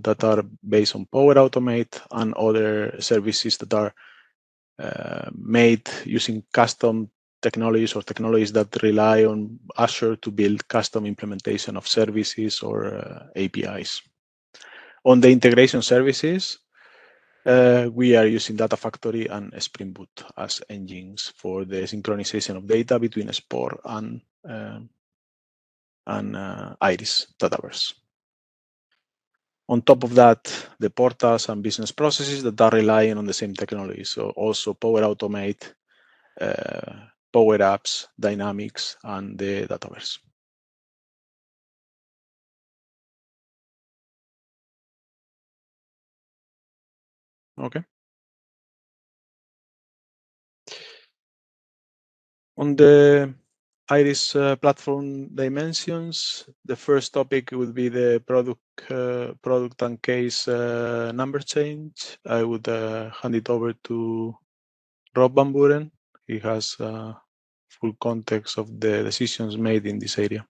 Speaker 7: that are based on Power Automate and other services that are made using custom technologies or technologies that rely on Azure to build custom implementation of services or APIs. On the integration services, we are using Data Factory and Spring Boot as engines for the synchronization of data between Spore and Iris Dataverse. On top of that, the portals and business processes that are relying on the same technology. So also Power Automate, Power Apps, Dynamics, and the Dataverse. Okay. On the Iris platform dimensions, the first topic would be the product and case number change. I would hand it over to Rob Van Buren. He has full context of the decisions made in this area.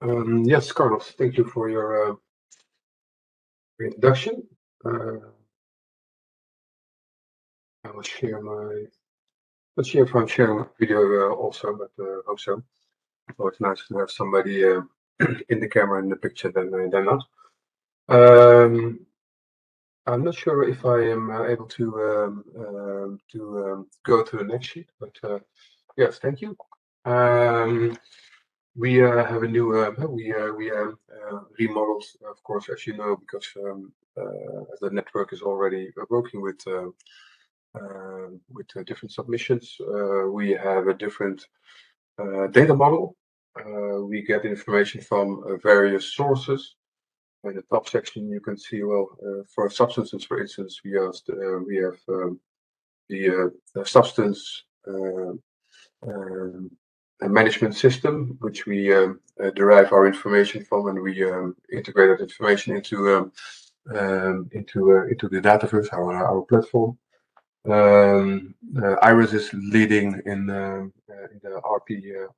Speaker 8: Yes, Carlos, thank you for your introduction. I will share my. Let's see if I'm sharing my video also, but hope so. So it's nice to have somebody in the camera in the picture than not. I'm not sure if I am able to go to the next sheet, but yes, thank you. We have a new we remodeled, of course, as you know, because as the network is already working with different submissions. We have a different data model. We get information from various sources. In the top section, you can see, well, for substances, for instance, we have the substance management system, which we derive our information from, and we integrate that information into the Dataverse, our platform. Iris is leading in the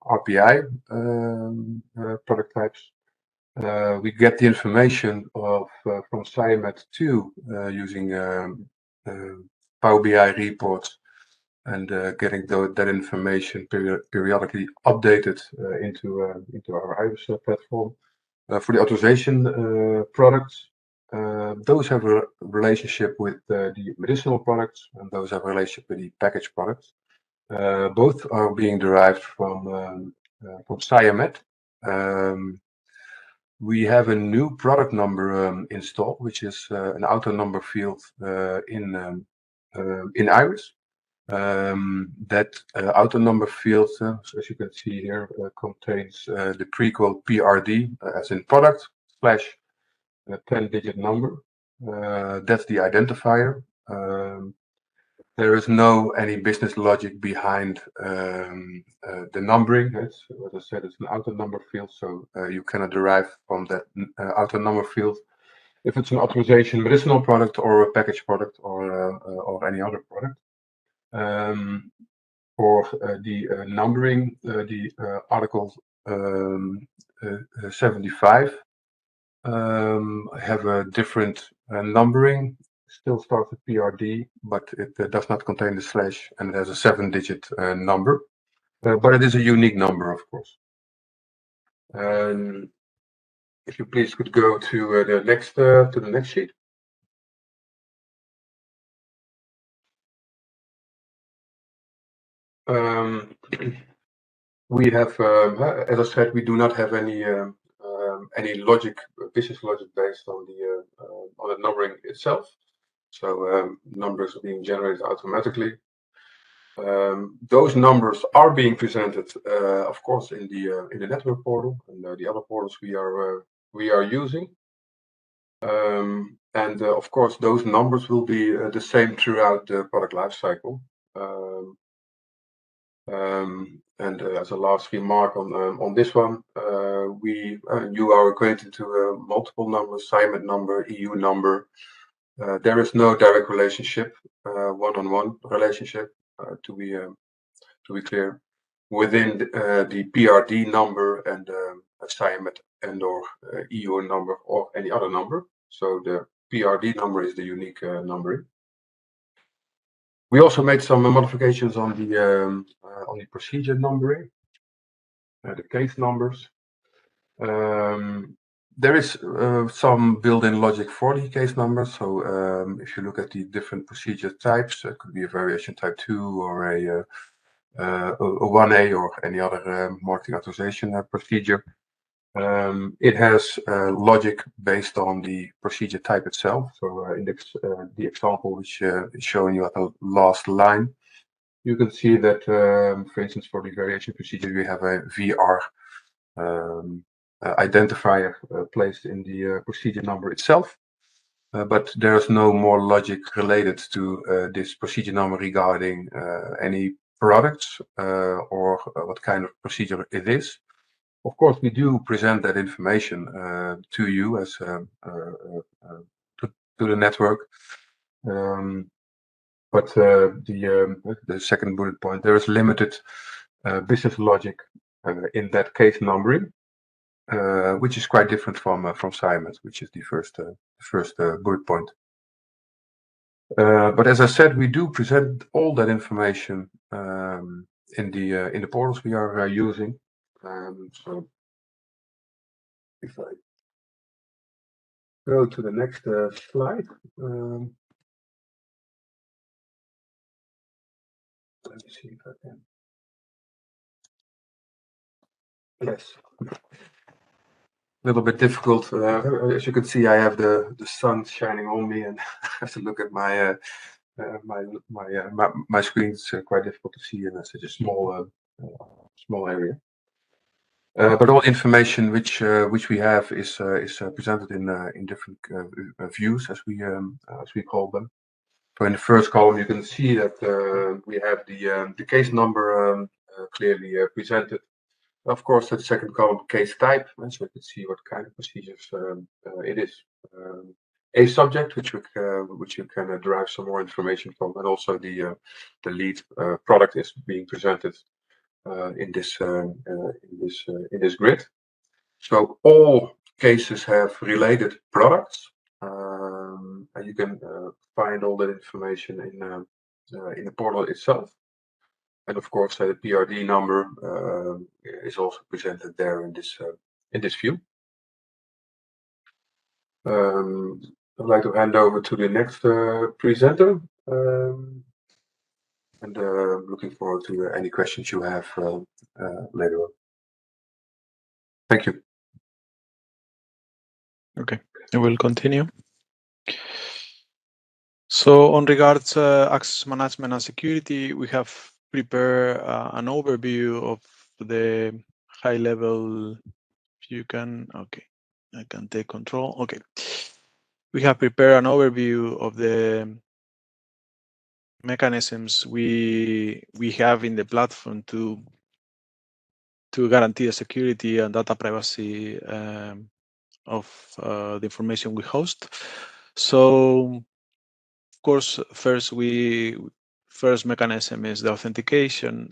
Speaker 8: RPI product types. We get the information from SciMed 2 using Power BI reports and getting that information periodically updated into our Iris platform. For the authorization products, those have a relationship with the medicinal products, and those have a relationship with the packaged products. Both are being derived from SciMed. We have a new product number installed, which is an auto number field in Iris. That auto number field, as you can see here, contains the prequel PRD, as in product, / a 10-digit number. That's the identifier. There is no any business logic behind the numbering. As I said, it's an auto number field, so you cannot derive from that auto number field if it's an authorization medicinal product or a packaged product or any other product. For the numbering, the Article 75 have a different numbering. Still starts with PRD, but it does not contain the slash, and it has a 7-digit number. But it is a unique number, of course. If you please could go to the next sheet. we have, as I said, we do not have any logic, business logic based on the numbering itself. So numbers are being generated automatically. Those numbers are being presented, of course, in the network portal and the other portals we are using. And of course, those numbers will be the same throughout the product lifecycle. And as a last remark on this one, you are acquainted to multiple numbers, SIMET number, EU number. There is no direct relationship, one-on-one relationship, to be clear, within the PRD number and a SIMET and/or EU number or any other number. So the PRD number is the unique numbering. We also made some modifications on the procedure numbering, the case numbers. There is some built-in logic for the case numbers. So if you look at the different procedure types, it could be a variation type 2 or a 1A or any other marketing authorization procedure. It has logic based on the procedure type itself. So in the example which is showing you at the last line, you can see that, for instance, for the variation procedure, we have a VR identifier placed in the procedure number itself. But there's no more logic related to this procedure number regarding any products or what kind of procedure it is. Of course, we do present that information to you as to the network. But the second bullet point, there is limited business logic in that case numbering, which is quite different from SIMET, which is the first bullet point. But as I said, we do present all that information in the portals we are using. So if I go to the next slide. Let me see if I can. Yes. A little bit difficult. As you can see, I have the sun shining on me, and I have to look at my my screen. It's quite difficult to see in such a small area. But all information which we have is presented in different views, as we call them. So in the first column, you can see that we have the case number clearly presented. Of course, the second column, case type, so you can see what kind of procedures it is. A subject, which you can derive some more information from, and also the lead product is being presented in this grid. So all cases have related products, and you can find all that information in the portal itself. And of course, the PRD number is also presented there in this view. I'd like to hand over to the next presenter, and looking forward to any questions you have later on. Thank you.
Speaker 7: Okay, I will continue. So on regards access management and security, we have prepared an overview of the high level. If you can, okay, I can take control. Okay, we have prepared an overview of the mechanisms we have in the platform to guarantee the security and data privacy of the information we host. So of course, first mechanism is the authentication.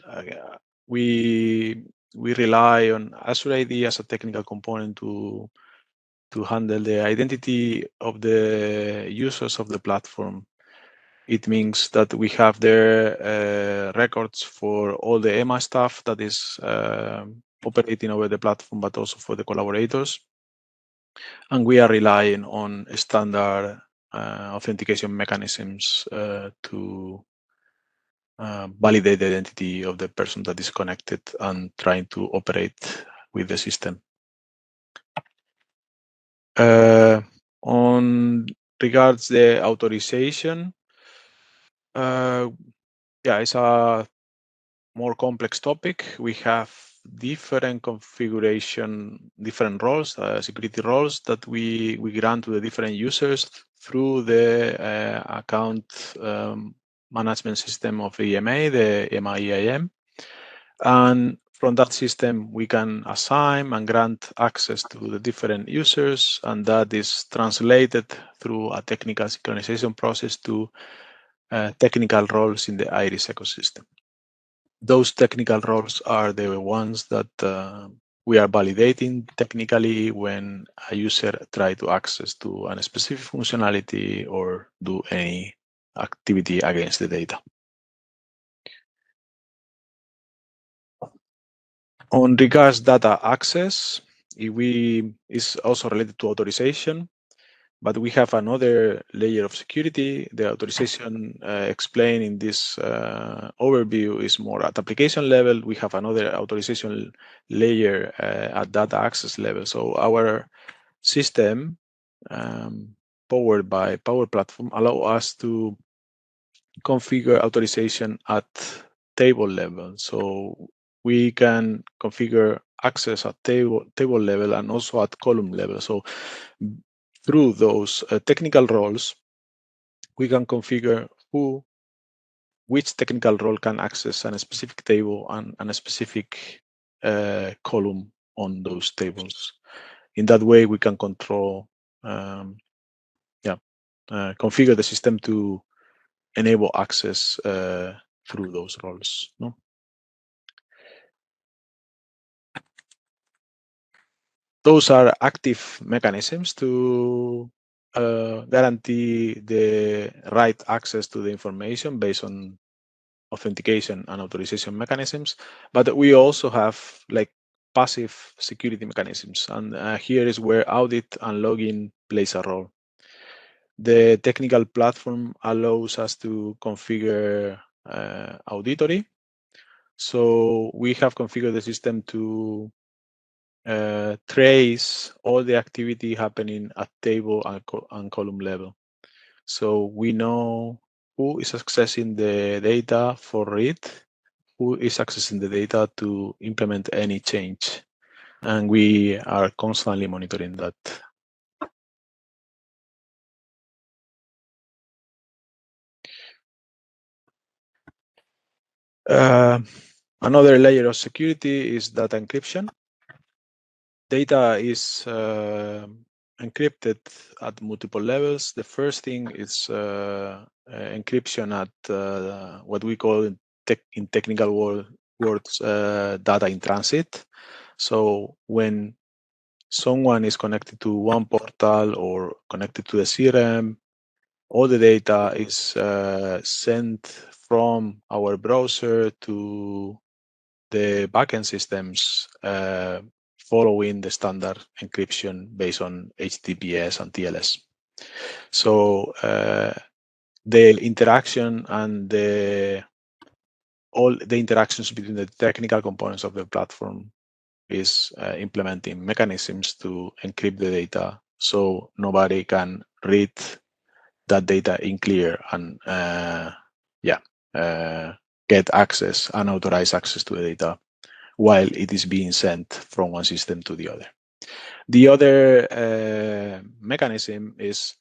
Speaker 7: We rely on Azure ID as a technical component to handle the identity of the users of the platform. It means that we have their records for all the EMA staff that is operating over the platform, but also for the collaborators. And we are relying on standard authentication mechanisms to validate the identity of the person that is connected and trying to operate with the system. On regards the authorization, yeah, it's a more complex topic. We have different configuration, different roles, security roles that we grant to the different users through the account management system of EMA, the EMA-EIM. And from that system, we can assign and grant access to the different users, and that is translated through a technical synchronization process to technical roles in the IRIS ecosystem. Those technical roles are the ones that we are validating technically when a user tries to access to a specific functionality or do any activity against the data. On regards data access, is also related to authorization, but we have another layer of security. The authorization explained in this overview is more at application level. We have another authorization layer at data access level. So our system, powered by Power Platform, allow us to configure authorization at table level. So we can configure access at table level and also at column level. So through those technical roles, we can configure which technical role can access a specific table and a specific column on those tables. In that way, we can control, configure the system to enable access through those roles. No? Those are active mechanisms to guarantee the right access to the information based on authentication and authorization mechanisms. But we also have like passive security mechanisms. And here is where audit and login plays a role. The technical platform allows us to configure auditory. So we have configured the system to trace all the activity happening at table and column level. So we know who is accessing the data for read, who is accessing the data to implement any change. And we are constantly monitoring that. Another layer of security is data encryption. Data is encrypted at multiple levels. The first thing is encryption at what we call in technical words data in transit. So when someone is connected to one portal or connected to the CRM, all the data is sent from our browser to the backend systems following the standard encryption based on HTTPS and TLS. So the interaction and all the interactions between the technical components of the platform is implementing mechanisms to encrypt the data so nobody can read that data in clear and get access, unauthorized access to the data while it is being sent from one system to the other. The other mechanism is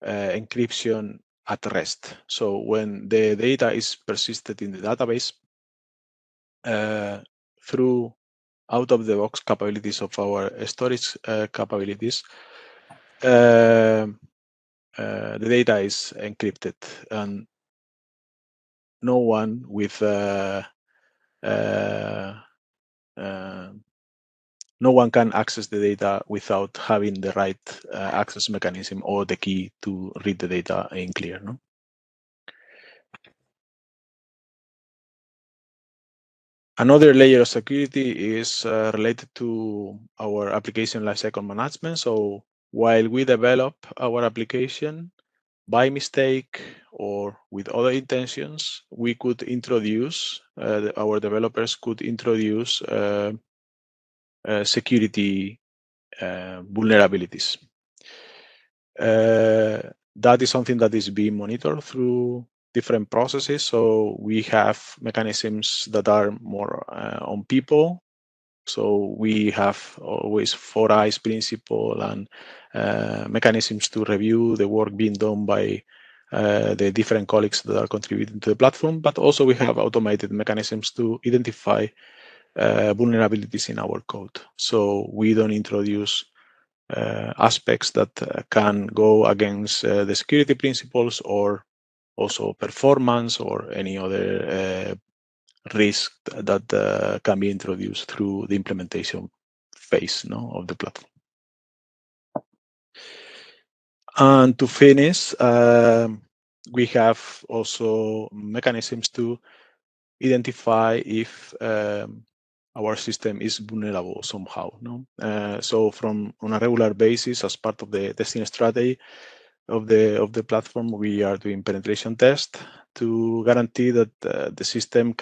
Speaker 7: encryption at rest. So when the data is persisted in the database through out-of-the-box capabilities of our storage capabilities, the data is encrypted and no one with no one can access the data without having the right access mechanism or the key to read the data in clear. No? Another layer of security is related to our application lifecycle management. So while we develop our application, by mistake or with other intentions, we could introduce, our developers could introduce security vulnerabilities. That is something that is being monitored through different processes. So we have mechanisms that are more on people. So we have always 4 eyes principle and mechanisms to review the work being done by the different colleagues that are contributing to the platform, but also we have automated mechanisms to identify vulnerabilities in our code. So we don't introduce aspects that can go against the security principles or also performance or any other risk that can be introduced through the implementation phase of the platform. And to finish, we have also mechanisms to identify if our system is vulnerable somehow. So on a regular basis, as part of the testing strategy of the platform, we are doing penetration tests to guarantee that the system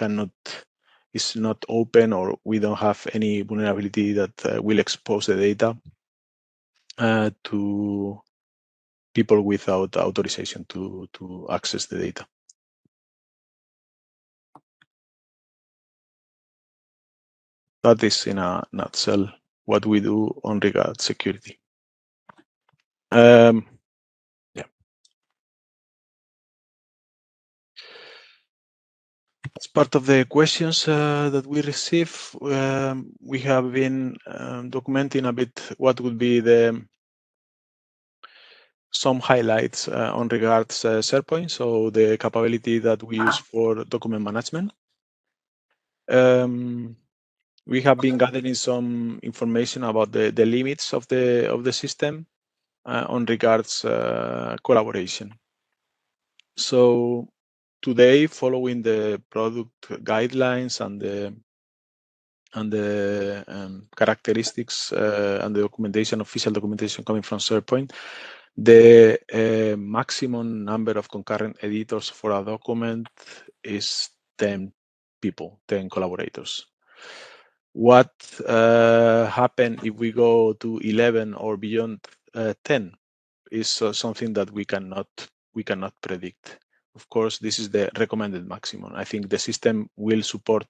Speaker 7: is not open or we don't have any vulnerability that will expose the data to people without authorization to access the data. That is in a nutshell what we do on regard security. Yeah. As part of the questions that we receive, we have been documenting a bit what would be some highlights on regards SharePoint, so the capability that we use for document management. We have been gathering some information about the limits of the system on regards collaboration. So today, following the product guidelines and the characteristics and the documentation, official documentation coming from SharePoint, the maximum number of concurrent editors for a document is 10 people, 10 collaborators. What happens if we go to 11 or beyond 10 is something that we cannot predict. Of course, this is the recommended maximum. I think the system will support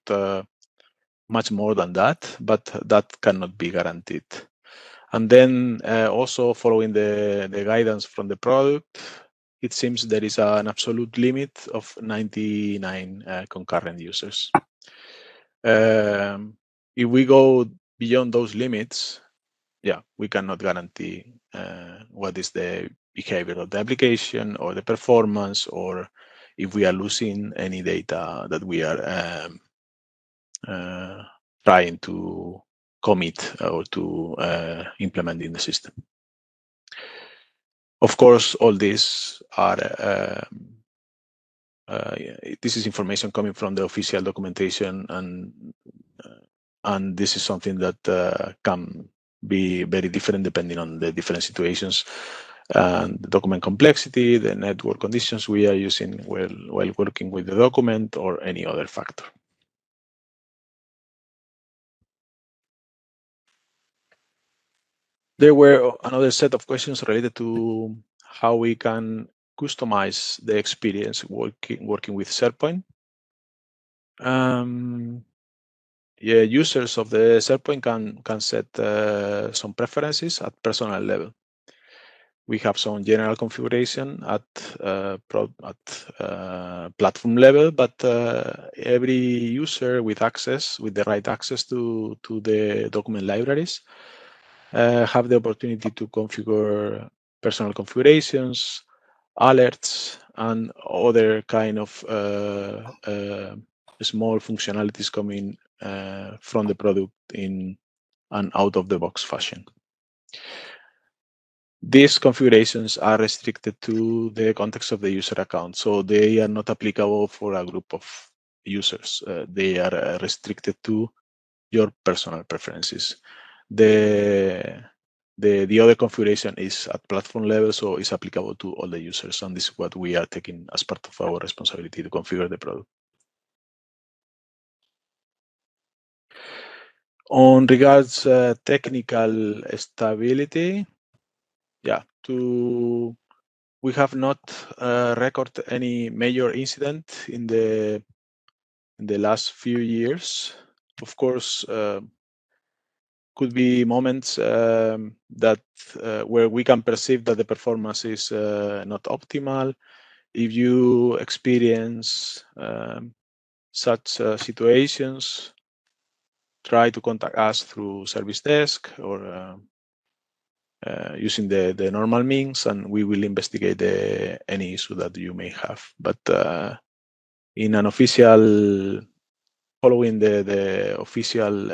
Speaker 7: much more than that, but that cannot be guaranteed. And then also following the guidance from the product, it seems there is an absolute limit of 99 concurrent users. If we go beyond those limits, yeah, we cannot guarantee what is the behavior of the application or the performance, or if we are losing any data that we are trying to commit or to implement in the system. Of course, all these are this is information coming from the official documentation, and this is something that can be very different depending on the different situations and the document complexity, the network conditions we are using while working with the document, or any other factor. There were another set of questions related to how we can customize the experience working with SharePoint. Yeah, users of the SharePoint can set some preferences at personal level. We have some general configuration at platform level, but every user with the right access to the document libraries have the opportunity to configure personal configurations, alerts, and other kind of small functionalities coming from the product in an out-of-the-box fashion. These configurations are restricted to the context of the user account, so they are not applicable for a group of users. They are restricted to your personal preferences. The the other configuration is at platform level, so it's applicable to all the users, and this is what we are taking as part of our responsibility to configure the product. On regards technical stability, yeah, we have not recorded any major incident in the last few years. Of course, could be moments that where we can perceive that the performance is not optimal. If you experience such situations, try to contact us through service desk or using the normal means, and we will investigate any issue that you may have. But in an official, following the official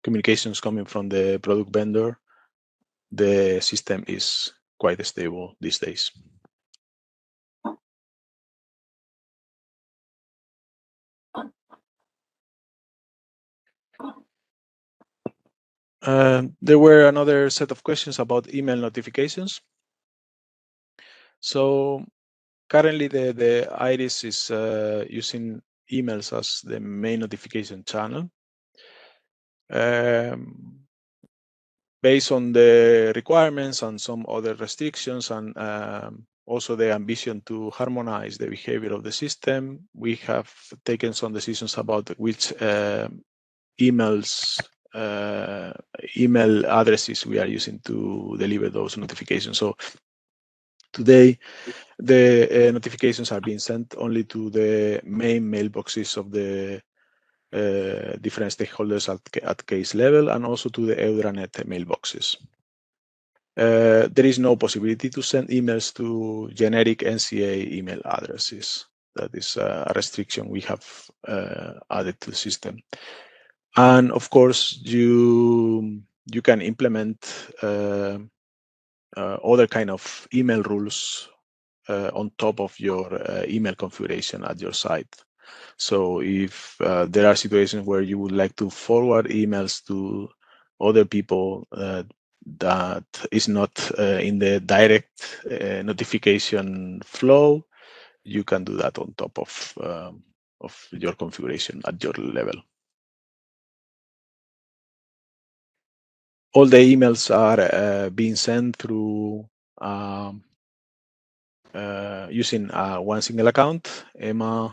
Speaker 7: communications coming from the product vendor, the system is quite stable these days. There were another set of questions about email notifications. So currently the Iris is using emails as the main notification channel. Based on the requirements and some other restrictions, and also the ambition to harmonize the behavior of the system, we have taken some decisions about which email addresses we are using to deliver those notifications. So today, the notifications are being sent only to the main mailboxes of the different stakeholders at case level, and also to the Eudranet mailboxes. There is no possibility to send emails to generic NCA email addresses. That is a restriction we have added to the system. And of course, you can implement other kind of email rules on top of your email configuration at your site. So if there are situations where you would like to forward emails to other people that is not in the direct notification flow, you can do that on top of your configuration at your level. All the emails are being sent through using one single account, Emma-Iris,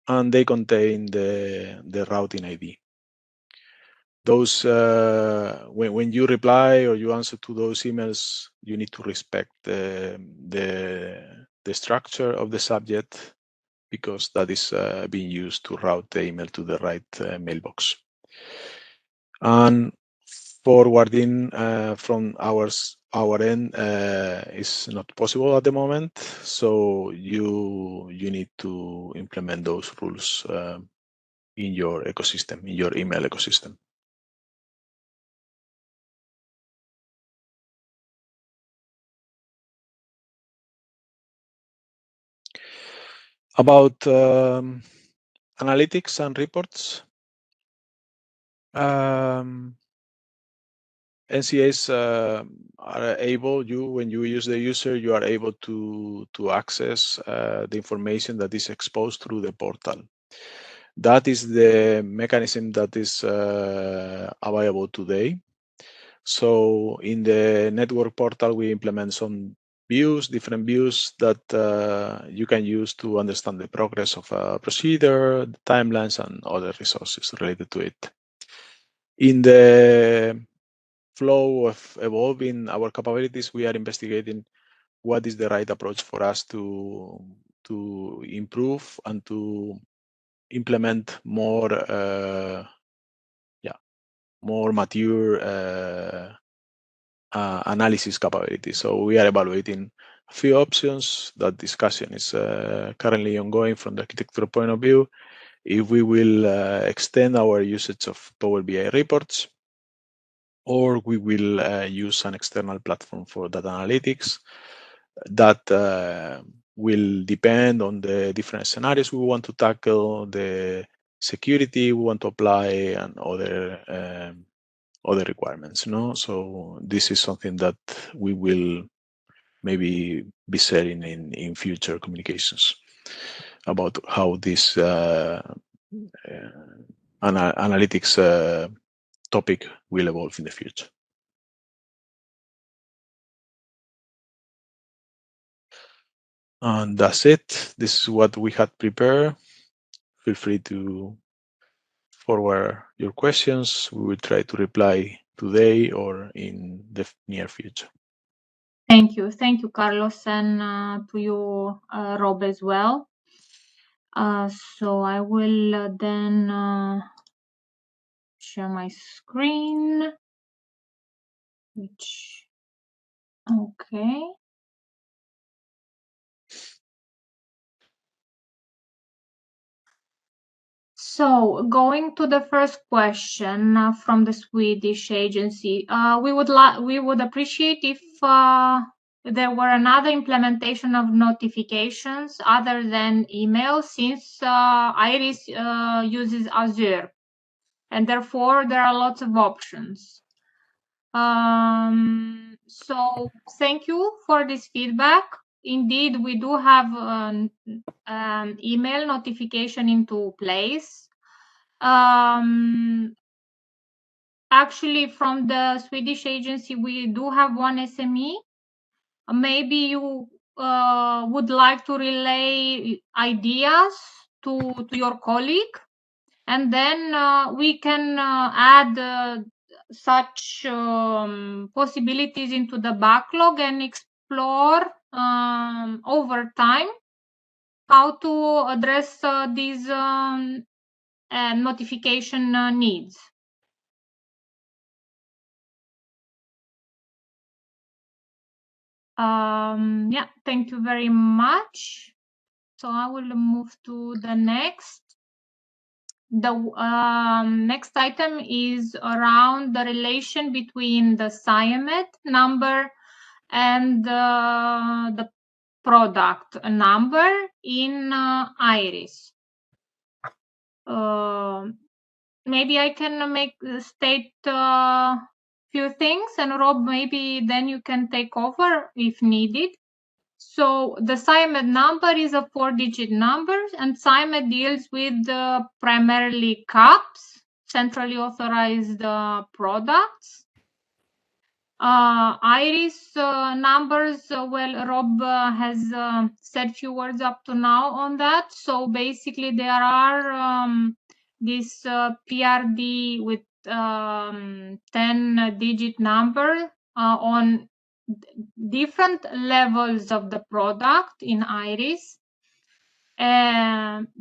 Speaker 7: and they contain the routing ID. Those when you reply or you answer to those emails, you need to respect the structure of the subject, because that is being used to route the email to the right mailbox. And forwarding from our end is not possible at the moment, so you need to implement those rules in your ecosystem, in your email ecosystem. About analytics and reports, NCAs are able, when you use the user, you are able to access the information that is exposed through the portal. That is the mechanism that is available today. So in the network portal, we implement some views, different views that you can use to understand the progress of a procedure, the timelines, and other resources related to it. In the flow of evolving our capabilities, we are investigating what is the right approach for us to improve and to implement more more mature analysis capabilities. So we are evaluating a few options. That discussion is currently ongoing from the architectural point of view. If we will extend our usage of Power BI reports, or we will use an external platform for data analytics. That will depend on the different scenarios we want to tackle, the security we want to apply and other requirements. So this is something that we will maybe be sharing in future communications about how this analytics topic will evolve in the future. And that's it. This is what we had prepared. Feel free to forward your questions. We will try to reply today or in the near future.
Speaker 1: Thank you, Carlos, and to you, Rob, as well. So I will then share my screen. Okay. So going to the first question from the Swedish agency, we would appreciate if there were another implementation of notifications other than email, since Iris uses Azure, and therefore there are lots of options. So thank you for this feedback. Indeed, we do have email notification into place. Actually, from the Swedish agency, we do have one SME. Maybe you would like to relay ideas to your colleague, and then we can add such possibilities into the backlog and explore over time how to address these notification needs. Yeah, thank you very much. So I will move to the next. The next item is around the relation between the SIAMET number and the product number in Iris. Maybe I can state few things, and Rob, maybe then you can take over if needed. So the SIAMET number is a 4-digit number, and SIAMET deals with primarily CAPs, centrally authorized products. Iris numbers, well, Rob has said few words up to now on that. So basically there are this PRD with 10-digit number on different levels of the product in Iris.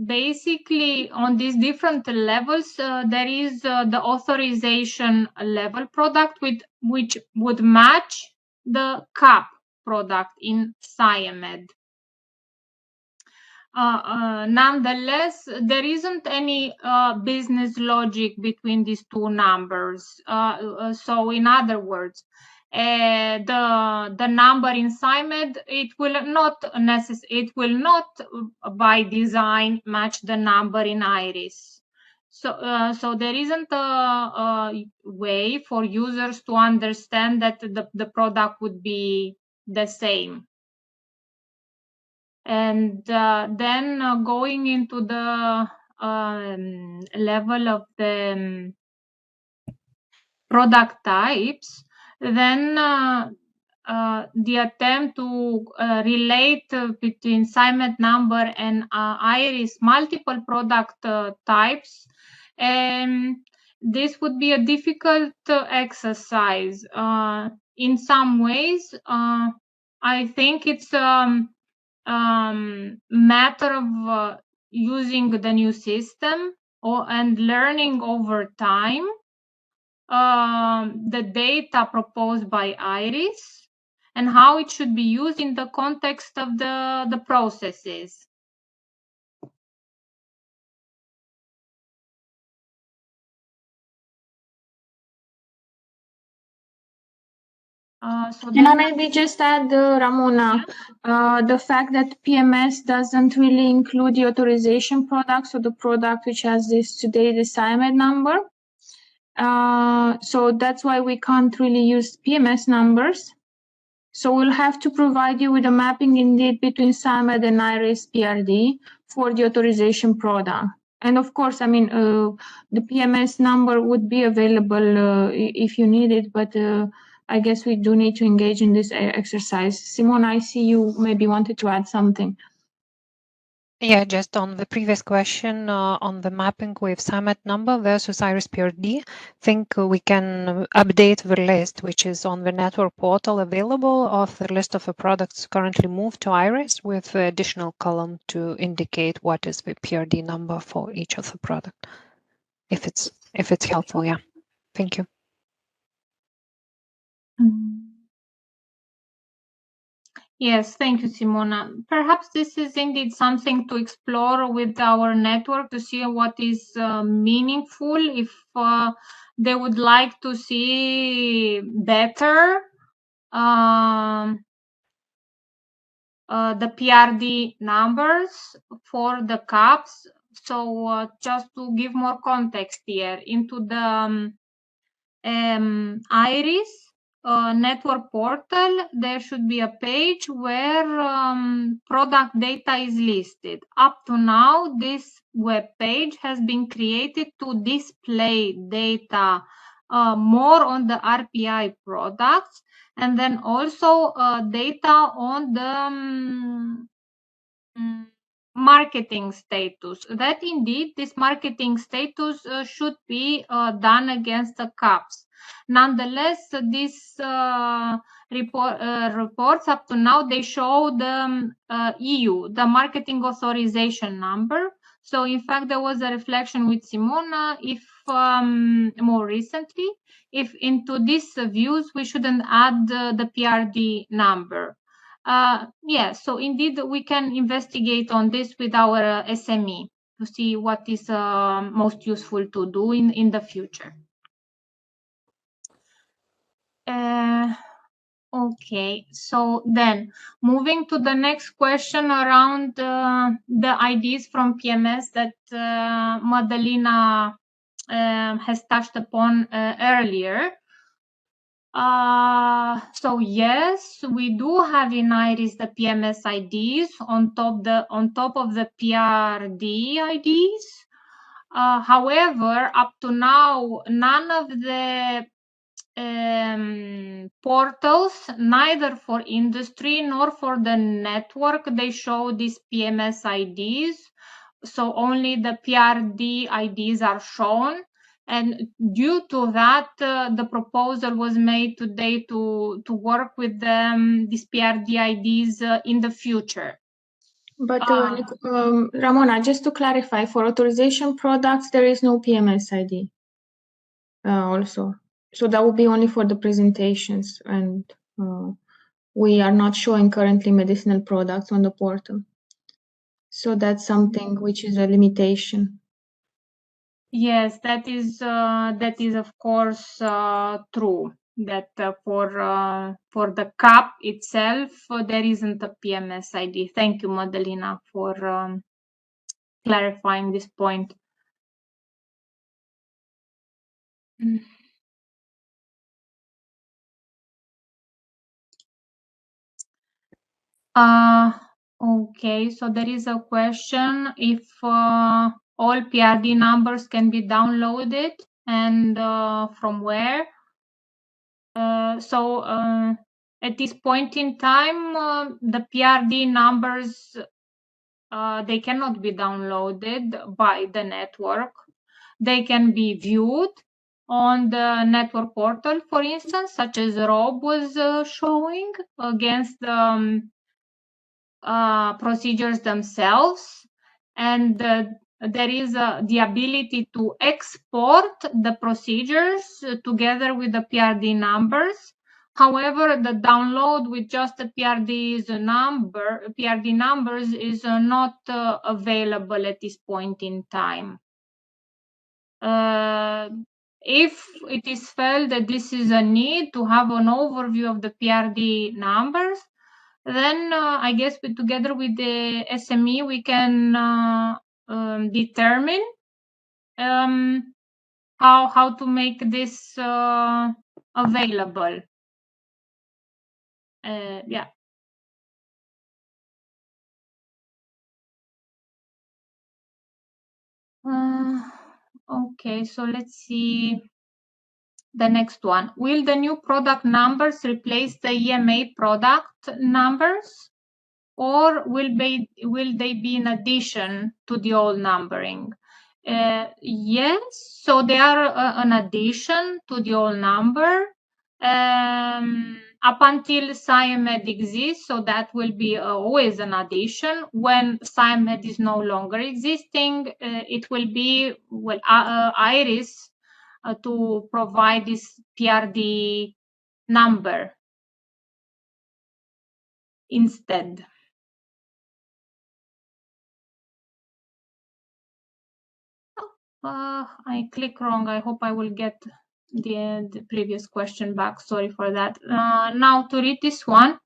Speaker 1: Basically, on these different levels, there is the authorization level product which would match the CAP product in SIAMED. Nonetheless, there isn't any business logic between these two numbers. So in other words, the number in SIAMED, it will not by design match the number in Iris. So there isn't a way for users to understand that the product would be the same. And then going into the level of the product types, then the attempt to relate between SIAMET number and Iris multiple product types, this would be a difficult exercise. In some ways, I think it's matter of using the new system and learning over time the data proposed by Iris and how it should be used in the context of the processes.
Speaker 2: Can I maybe just add, Ramona, the fact that PMS doesn't really include the authorization product, so the product which has this today, the SIMED number. So that's why we can't really use PMS numbers. So we'll have to provide you with a mapping indeed between SIMED and IRIS PRD for the authorization product. And of course, I mean, the PMS number would be available if you need it, but I guess we do need to engage in this exercise. Simona, I see you maybe wanted to add something.
Speaker 4: Yeah, just on the previous question on the mapping with SIMED number versus IRIS PRD, I think we can update the list, which is on the network portal available, of the list of the products currently moved to IRIS with the additional column to indicate what is the PRD number for each of the product. If it's helpful, yeah. Thank you.
Speaker 1: Yes, thank you, Simona. Perhaps this is indeed something to explore with our network to see what is meaningful. If they would like to see better the PRD numbers for the caps. So just to give more context here, into the IRIS network portal, there should be a page where product data is listed. Up to now, this web page has been created to display data more on the RPI products, and then also data on the marketing status. That indeed, this marketing status should be done against the caps. Nonetheless, these reports up to now, they show the EU, the marketing authorization number. So in fact, there was a reflection with Simona, if more recently, if into these views, we shouldn't add the PRD number. Yeah, so indeed we can investigate on this with our SME to see what is most useful to do in the future. Okay, so then moving to the next question around the ideas from PMS that Madalina has touched upon earlier. So yes, we do have in IRIS the PMS IDs on top of the PRD IDs. However, up to now, none of the portals, neither for industry nor for the network, they show these PMS IDs. So only the PRD IDs are shown. And due to that, the proposal was made today to work with these PRD IDs in the future.
Speaker 2: But Ramona, just to clarify, for authorization products, there is no PMS ID also. So that would be only for the presentations, and we are not showing currently medicinal products on the portal. So that's something which is a limitation.
Speaker 1: Yes, that is of course true. That for the CAP itself, there isn't a PMS ID. Thank you, Madalina, for clarifying this point. Okay, so there is a question if all PRD numbers can be downloaded and from where. So at this point in time, the PRD numbers, they cannot be downloaded by the network. They can be viewed on the network portal, for instance, such as Rob was showing against the procedures themselves. And there is the ability to export the procedures together with the PRD numbers. However, the download with just the PRD numbers is not available at this point in time. if it is felt that this is a need to have an overview of the PRD numbers, then I guess together with the SME, we can determine how to make this available. Yeah. Okay, so let's see the next one. Will the new product numbers replace the EMA product numbers, or will they be in addition to the old numbering? Yes, so they are an addition to the old number up until SciMed exists, so that will be always an addition. When SciMed is no longer existing, it will be, well, IRIS to provide this PRD number instead. I click wrong. I hope I will get the previous question back. Sorry for that. Now to read this one.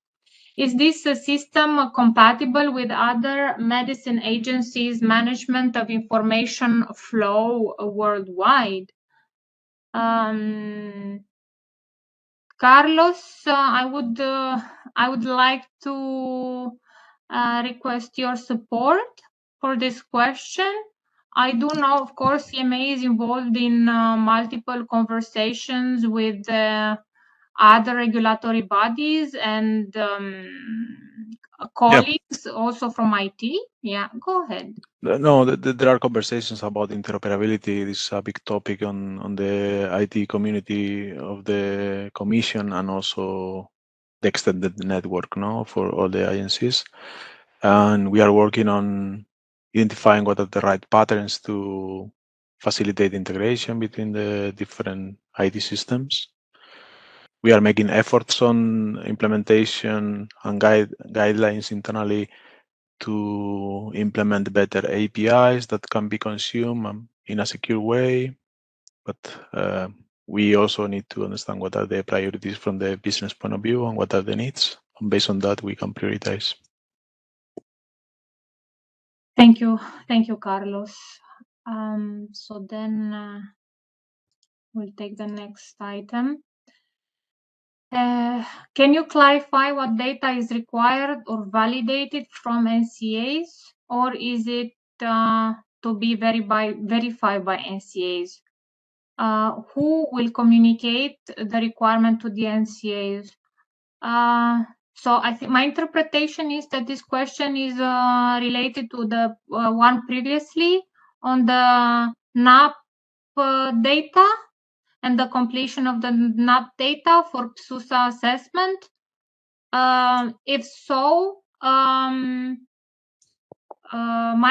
Speaker 1: Is this system compatible with other medicine agencies' management of information flow worldwide? Carlos, I would like to request your support for this question. I do know, of course, EMA is involved in multiple conversations with other regulatory bodies and colleagues also from IT. Yeah, go ahead.
Speaker 7: No, there are conversations about interoperability. This is a big topic on the IT community of the Commission and also the extended network, no, for all the agencies. And we are working on identifying what are the right patterns to facilitate integration between the different IT systems. We are making efforts on implementation and guidelines internally to implement better APIs that can be consumed in a secure way. But we also need to understand what are the priorities from the business point of view and what are the needs. And based on that, we can prioritize.
Speaker 1: Thank you, Carlos. So then we'll take the next item. Can you clarify what data is required or validated from NCAs, or is it to be verified by NCAs? Who will communicate the requirement to the NCAs? So I think my interpretation is that this question is related to the one previously on the NAP data and the completion of the NAP data for PSUSA assessment. If so, my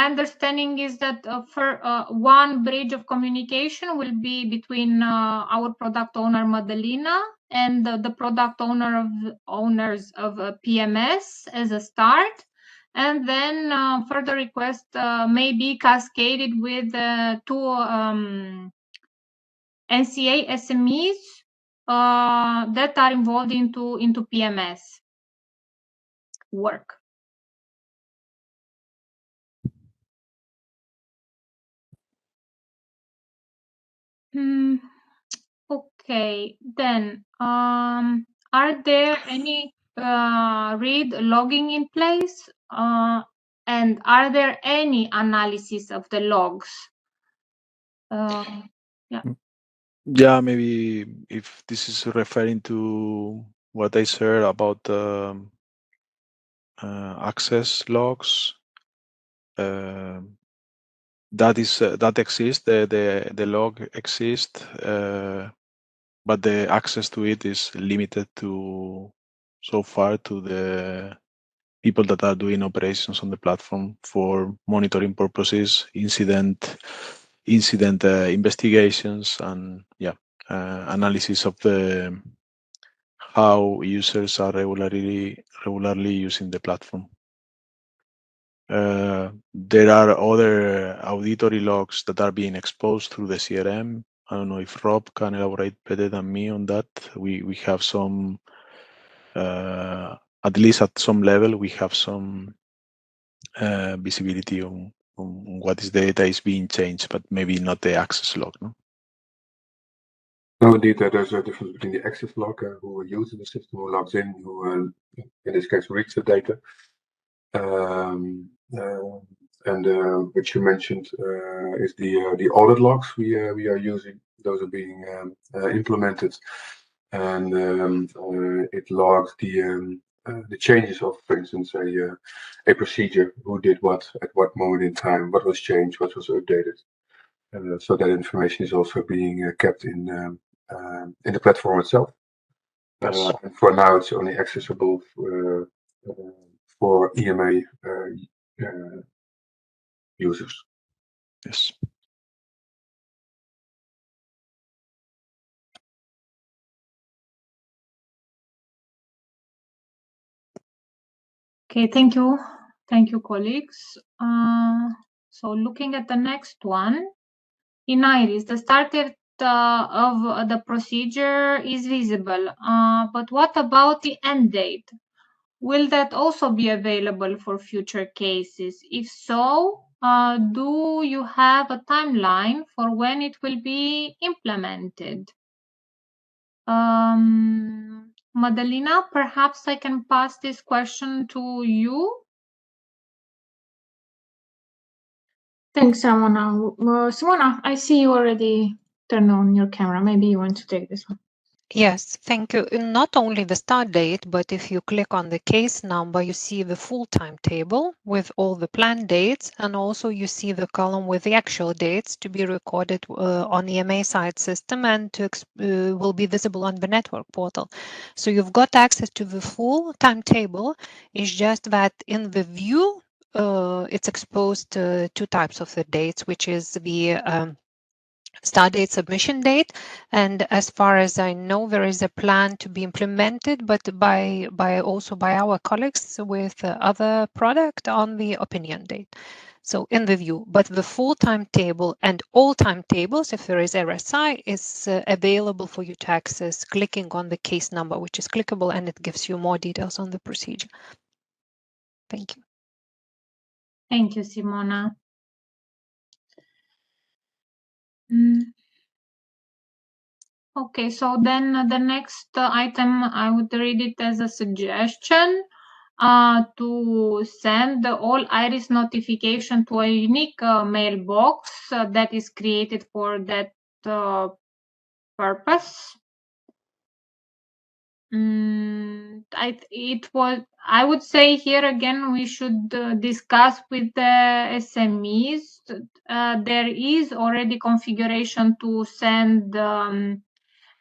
Speaker 1: understanding is that for one bridge of communication will be between our product owner Madalina and the product owners of PMS as a start, and then further request may be cascaded with two NCA SMEs that are involved into PMS work. Okay, then are there any read logging in place? And are there any analysis of the logs? Yeah.
Speaker 7: Yeah, maybe if this is referring to what I said about access logs, that exists. The log exists, but the access to it is limited to so far to the people that are doing operations on the platform for monitoring purposes, incident investigations, and analysis of the how users are regularly using the platform. There are other auditory logs that are being exposed through the CRM I don't know if Rob can elaborate better than me on that. We have some, at least at some level, we have some visibility on what is the data is being changed, but maybe not the access log. No.
Speaker 8: No, indeed, there's a difference between the access log, who uses the system, who logs in, who in this case reads the data, and which you mentioned is the audit logs we are using. Those are being implemented, and it logs the changes of, for instance, a procedure, who did what at what moment in time, what was changed, what was updated. So that information is also being kept in the platform itself.
Speaker 7: Yes.
Speaker 8: And for now, it's only accessible for EMA users.
Speaker 7: Yes.
Speaker 1: Okay, thank you. Thank you, colleagues. So looking at the next one, in Iris, the start date of the procedure is visible, but what about the end date? Will that also be available for future cases? If so, do you have a timeline for when it will be implemented? Madalina, perhaps I can pass this question to you.
Speaker 2: Thanks, Simona. Simona, I see you already turned on your camera. Maybe you want to take this one.
Speaker 4: Yes, thank you. Not only the start date, but if you click on the case number, you see the full timetable with all the planned dates, and also you see the column with the actual dates to be recorded on EMA side system and will be visible on the network portal. So you've got access to the full timetable. It's just that in the view, it's exposed to two types of the dates, which is the start date, submission date, and as far as I know, there is a plan to be implemented, but by our colleagues with other product on the opinion date. So in the view, but the full timetable and all timetables, if there is RSI, is available for you to access clicking on the case number, which is clickable, and it gives you more details on the procedure. Thank you.
Speaker 1: Thank you, Simona. Okay, so then the next item, I would read it as a suggestion to send all IRIS notification to a unique mailbox that is created for that purpose. I would say here again, we should discuss with the SMEs. There is already configuration to send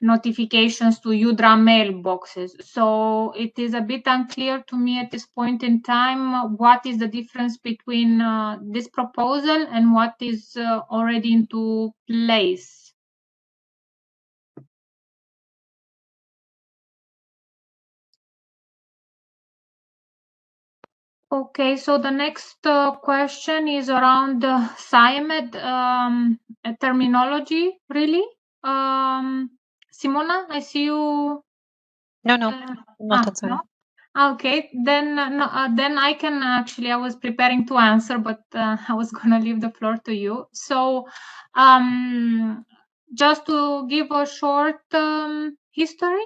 Speaker 1: notifications to UDRA mailboxes. So it is a bit unclear to me at this point in time what is the difference between this proposal and what is already into place. Okay, so the next question is around SIAMED terminology, really. Simona, I see you.
Speaker 4: No, not on
Speaker 1: no? Okay, then then I can actually, I was preparing to answer, but I was going to leave the floor to you. So just to give a short history,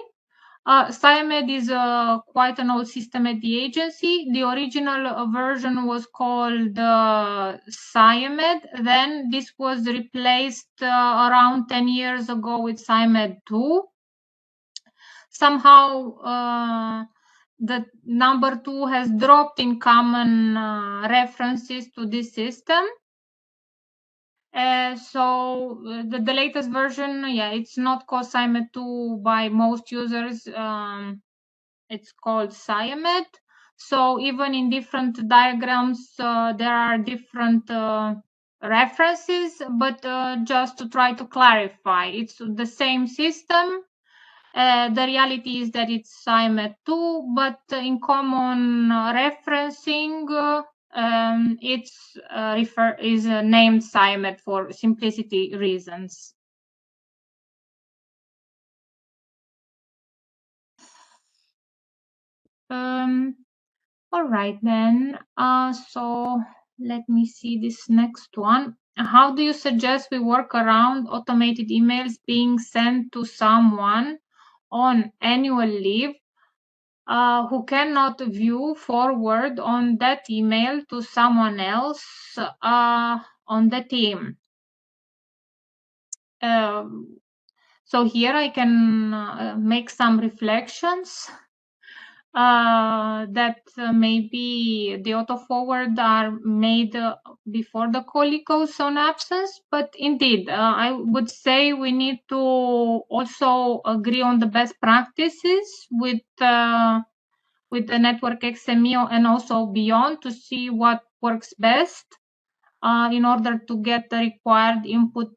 Speaker 1: SIAMED is quite an old system at the agency. The original version was called SIAMED. Then this was replaced around 10 years ago with SIAMED 2. Somehow the number 2 has dropped in common references to this system. So the latest version, yeah, it's not called SIAMED 2 by most users. It's called SIAMED. So even in different diagrams, there are different references, but just to try to clarify, it's the same system. The reality is that it's SIAMED 2, but in common referencing, it's is named SIAMED for simplicity reasons. All right then. So let me see this next one. How do you suggest we work around automated emails being sent to someone on annual leave who cannot view forward on that email to someone else on the team? So here I can make some reflections. That maybe the auto forward are made before the colleague goes on absence, but indeed I would say we need to also agree on the best practices with the network XME and also beyond to see what works best in order to get the required input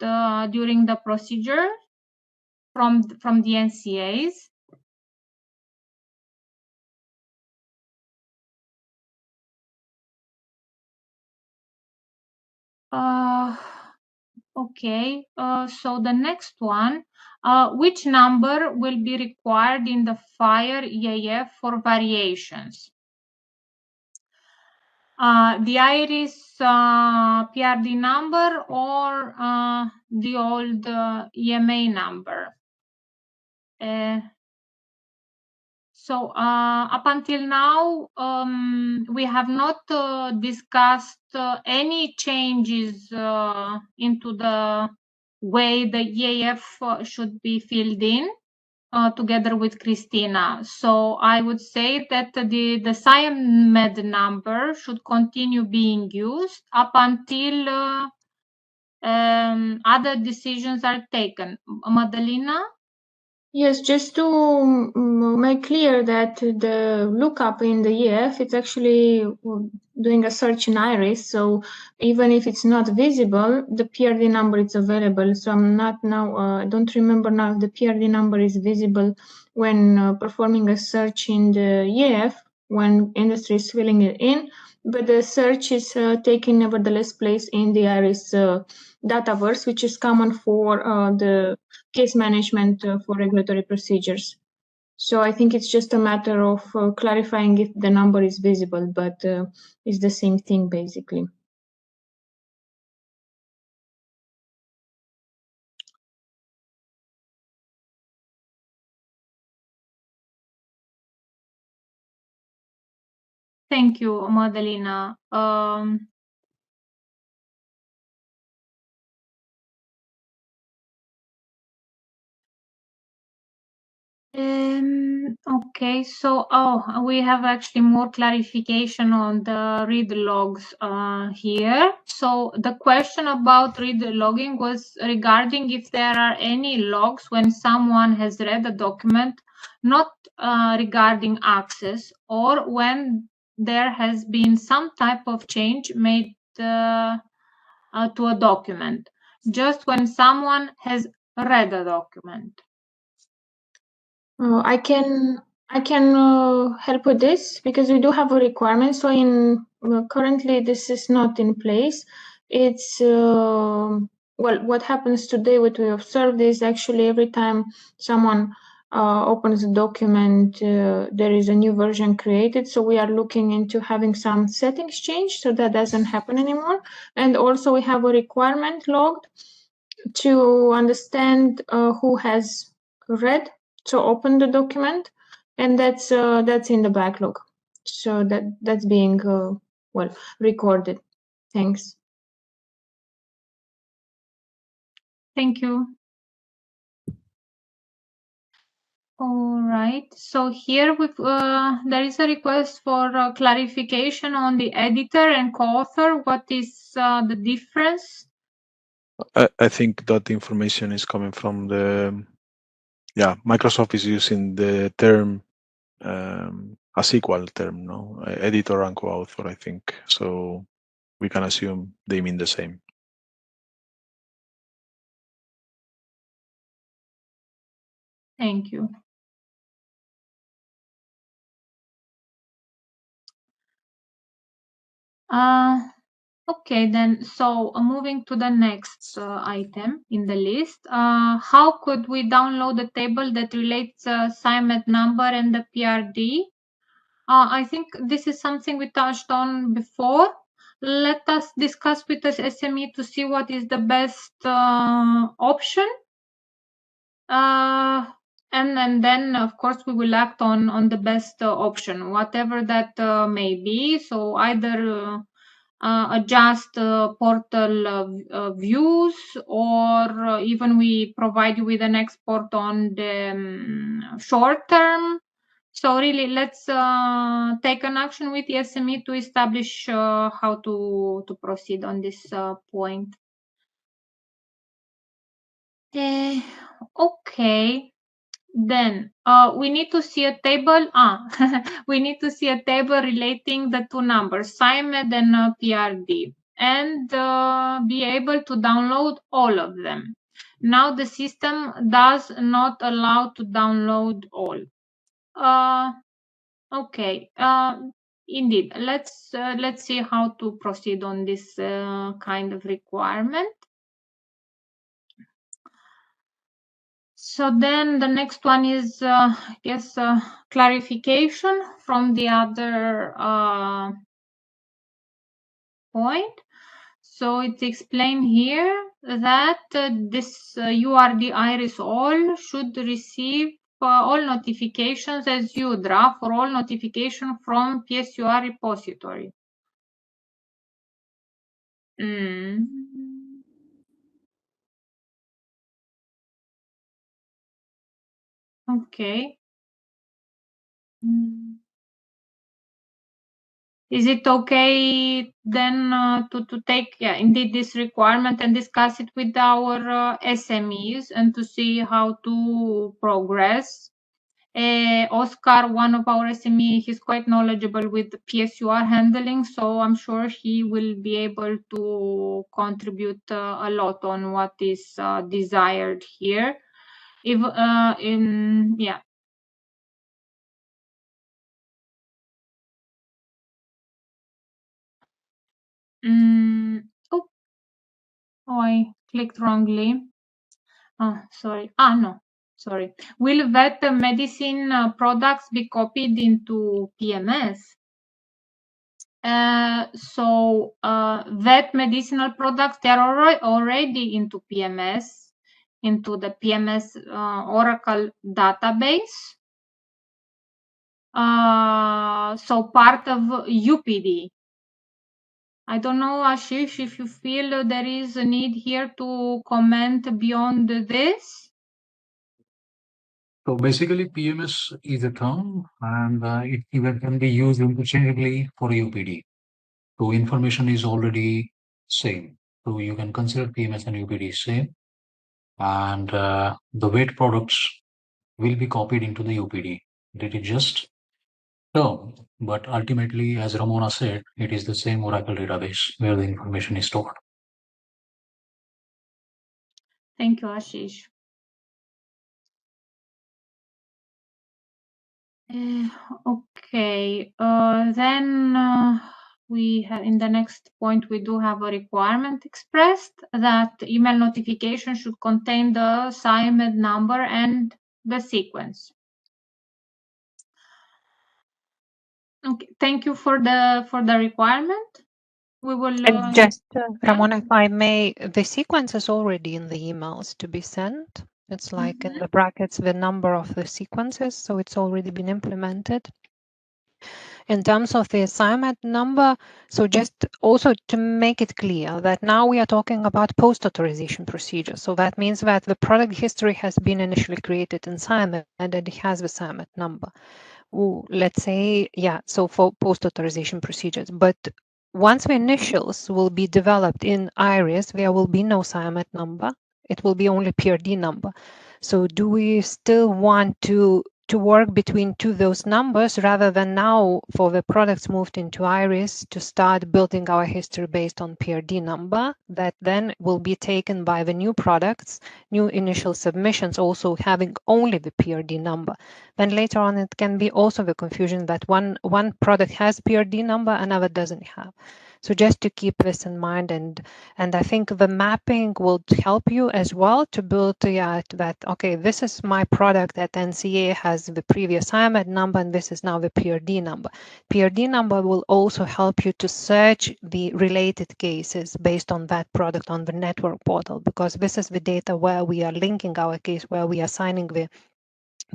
Speaker 1: during the procedure from the NCAs. Okay, so the next one, which number will be required in the FHIR EAF for variations? The IRIS PRD number or the old EMA number? So up until now, we have not discussed any changes into the way the EAF should be filled in together with Christina. So I would say that the SIAMED number should continue being used up until other decisions are taken. Madalina?
Speaker 2: Yes, just to make clear that the lookup in the EF, it's actually doing a search in IRIS. So even if it's not visible, the PRD number is available. So I'm not now, I don't remember now if the PRD number is visible when performing a search in the EF when industry is filling it in, but the search is taking nevertheless place in the IRIS dataverse, which is common for the case management for regulatory procedures. So I think it's just a matter of clarifying if the number is visible, but it's the same thing basically.
Speaker 1: Thank you, Madalina. Okay, so we have actually more clarification on the read logs here. So the question about read logging was regarding if there are any logs when someone has read a document, not regarding access, or when there has been some type of change made to a document, just when someone has read a document.
Speaker 2: I can help with this because we do have a requirement. So in currently this is not in place. It's well, what happens today, what we observed is actually every time someone opens a document, there is a new version created. So we are looking into having some settings changed so that doesn't happen anymore. And also we have a requirement logged to understand who has read, so open the document, and that's in the backlog. So that's being well recorded. Thanks.
Speaker 1: Thank you. All right. So here there is a request for clarification on the editor and co-author. What is the difference?
Speaker 7: I think that information is coming from the, Microsoft is using the term a SQL term, no? Editor and co-author, I think. So we can assume they mean the same.
Speaker 1: Thank you. Okay, then, so moving to the next item in the list, how could we download the table that relates SIMET number and the PRD? I think this is something we touched on before. Let us discuss with the SME to see what is the best option. And then, of course, we will act on the best option, whatever that may be. So either adjust portal views, or even we provide you with an export on the short term. So really, let's take an action with the SME to establish how to proceed on this point. Okay. Then we need to see a table. We need to see a table relating the two numbers, SciMed and PRD, and be able to download all of them. Now the system does not allow to download all. Okay. Indeed. Let's see how to proceed on this kind of requirement. So then the next one is, I guess, clarification from the other point. So it's explained here that this URD iris all should receive all notifications as UDRA for all notification from PSUR repository. Okay. Is it okay then to take, indeed, this requirement and discuss it with our SMEs and to see how to progress? Oscar, one of our SME, he's quite knowledgeable with the PSUR handling, so I'm sure he will be able to contribute a lot on what is desired here. If yeah. Oh, I clicked wrongly. Sorry. No, sorry. Will vet medicine products be copied into PMS? So vet medicinal products, they are already into PMS, into the PMS Oracle database. So part of UPD. I don't know, Ashish, if you feel there is a need here to comment beyond this.
Speaker 3: So basically, PMS is a term, and it even can be used interchangeably for UPD. So information is already same. So you can consider PMS and UPD same, and the weight products will be copied into the UPD. It is just term, but ultimately, as Ramona said, it is the same Oracle database where the information is stored.
Speaker 1: Thank you, Ashish. Okay, then we have, in the next point, we do have a requirement expressed that email notification should contain the SciMed number and the sequence. Okay, thank you for the requirement. We will
Speaker 4: just Ramona, if I may, the sequence is already in the emails to be sent. It's like in the brackets the number of the sequences, so it's already been implemented. In terms of the assignment number, so just also to make it clear that now we are talking about post-authorization procedure. So that means that the product history has been initially created in SIMET and it has the SIMET number. Let's say, so for post-authorization procedures. But once the initials will be developed in IRIS, there will be no SIMET number. It will be only PRD number. So do we still want to work between those numbers rather than now for the products moved into IRIS to start building our history based on PRD number that then will be taken by the new products, new initial submissions also having only the PRD number. Then later on it can be also the confusion that one product has PRD number, another doesn't have. So just to keep this in mind, and I think the mapping will help you as well to build that, okay, this is my product at NCA has the previous IMED number, and this is now the PRD number. PRD number will also help you to search the related cases based on that product on the network portal, because this is the data where we are linking our case, where we are assigning the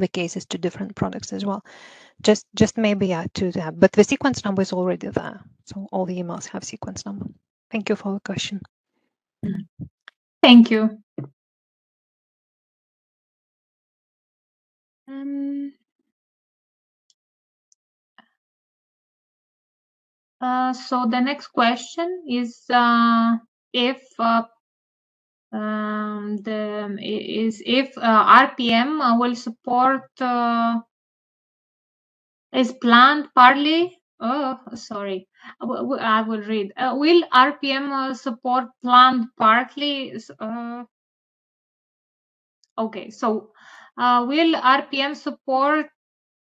Speaker 4: cases to different products as well. Just maybe to that, but the sequence number is already there. So all the emails have sequence number. Thank you for the question.
Speaker 1: Thank you. So the next question is if RPM will support is planned partly. Oh, sorry. I will read. Will RPM support planned partly? Okay, so will RPM support?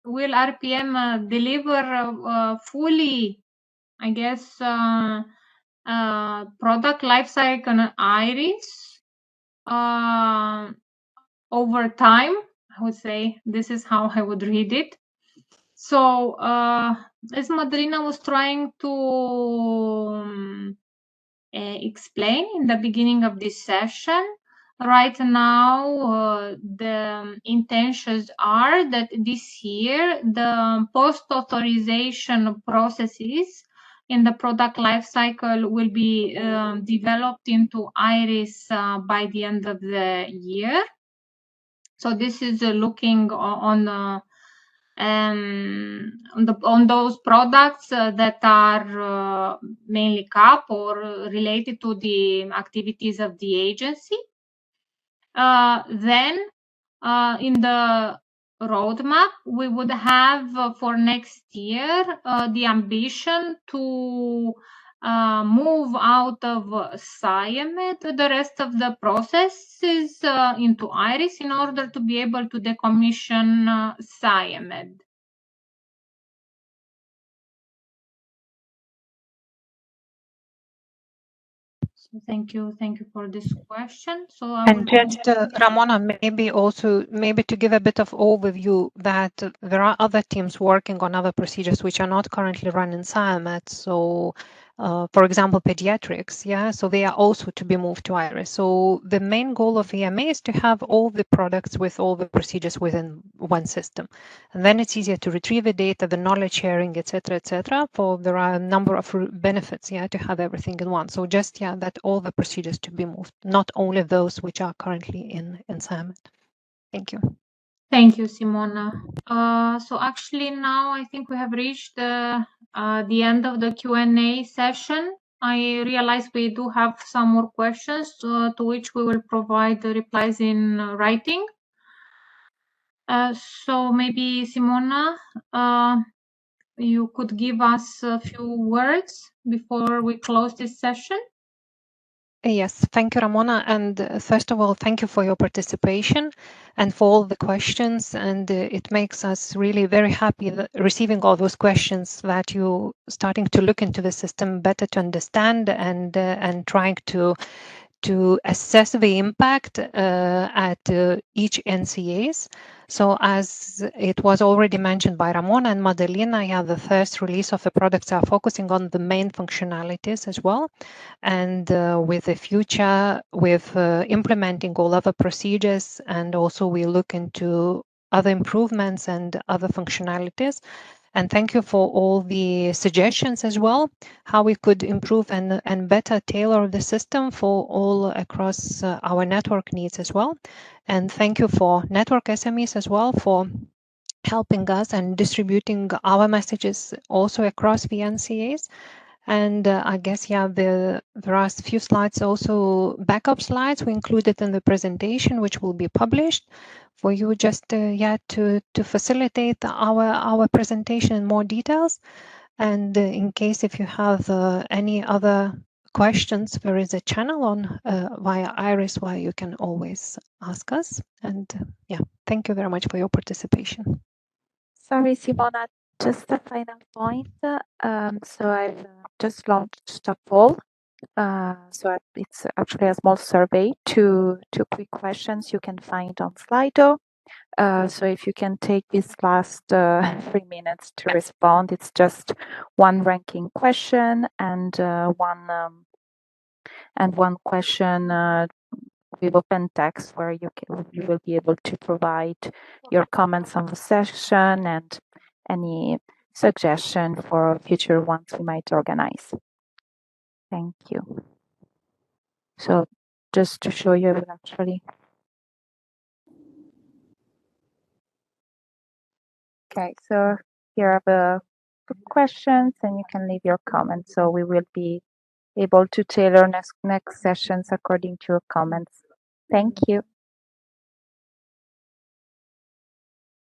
Speaker 1: Will RPM deliver fully? I guess product lifecycle Iris over time. I would say this is how I would read it. So as Madalina was trying to explain in the beginning of this session, right now the intentions are that this year the post-authorization processes in the product lifecycle will be developed into Iris by the end of the year. So this is looking on those products that are mainly CAP or related to the activities of the agency. Then in the roadmap, we would have for next year the ambition to move out of SIAMED the rest of the processes into Iris in order to be able to decommission SIAMED. So thank you for this question. So I
Speaker 4: and just Ramona, maybe to give a bit of overview that there are other teams working on other procedures which are not currently run in SIAMED. So for example, pediatrics, so they are also to be moved to Iris. So the main goal of EMA is to have all the products with all the procedures within one system. And then it's easier to retrieve the data, the knowledge sharing, etc., etc. For there are a number of benefits, to have everything in one. So just, that all the procedures to be moved, not only those which are currently in SIAMED. Thank you.
Speaker 1: Thank you, Simona. So actually now I think we have reached the end of the Q&A session. I realize we do have some more questions to which we will provide the replies in writing. So maybe Simona, you could give us a few words before we close this session.
Speaker 4: Yes, thank you, Ramona. And first of all, thank you for your participation and for all the questions. And it makes us really very happy receiving all those questions that you starting to look into the system better to understand and trying to assess the impact at each NCAs. So as it was already mentioned by Ramona and Madalina, the first release of the products are focusing on the main functionalities as well. And with the future, with implementing all other procedures, and also we look into other improvements and other functionalities. And thank you for all the suggestions as well, how we could improve and better tailor the system for all across our network needs as well. And thank you for network SMEs as well for helping us and distributing our messages also across the NCAs. And I guess, there are a few slides, also backup slides we included in the presentation, which will be published for you just to facilitate our presentation in more details. And in case if you have any other questions, there is a channel on via Iris where you can always ask us. And thank you very much for your participation.
Speaker 6: Sorry, Simona, Just a final point. So I've just launched a poll. It's actually a small survey, two quick questions you can find on Slido. So if you can take these last 3 minutes to respond, it's just one ranking question and one question with open text where you will be able to provide your comments on the session and any suggestion for future ones we might organize. Thank you. So just to show you actually. Okay, so here are the questions and you can leave your comments. So we will be able to tailor next sessions according to your comments. Thank you.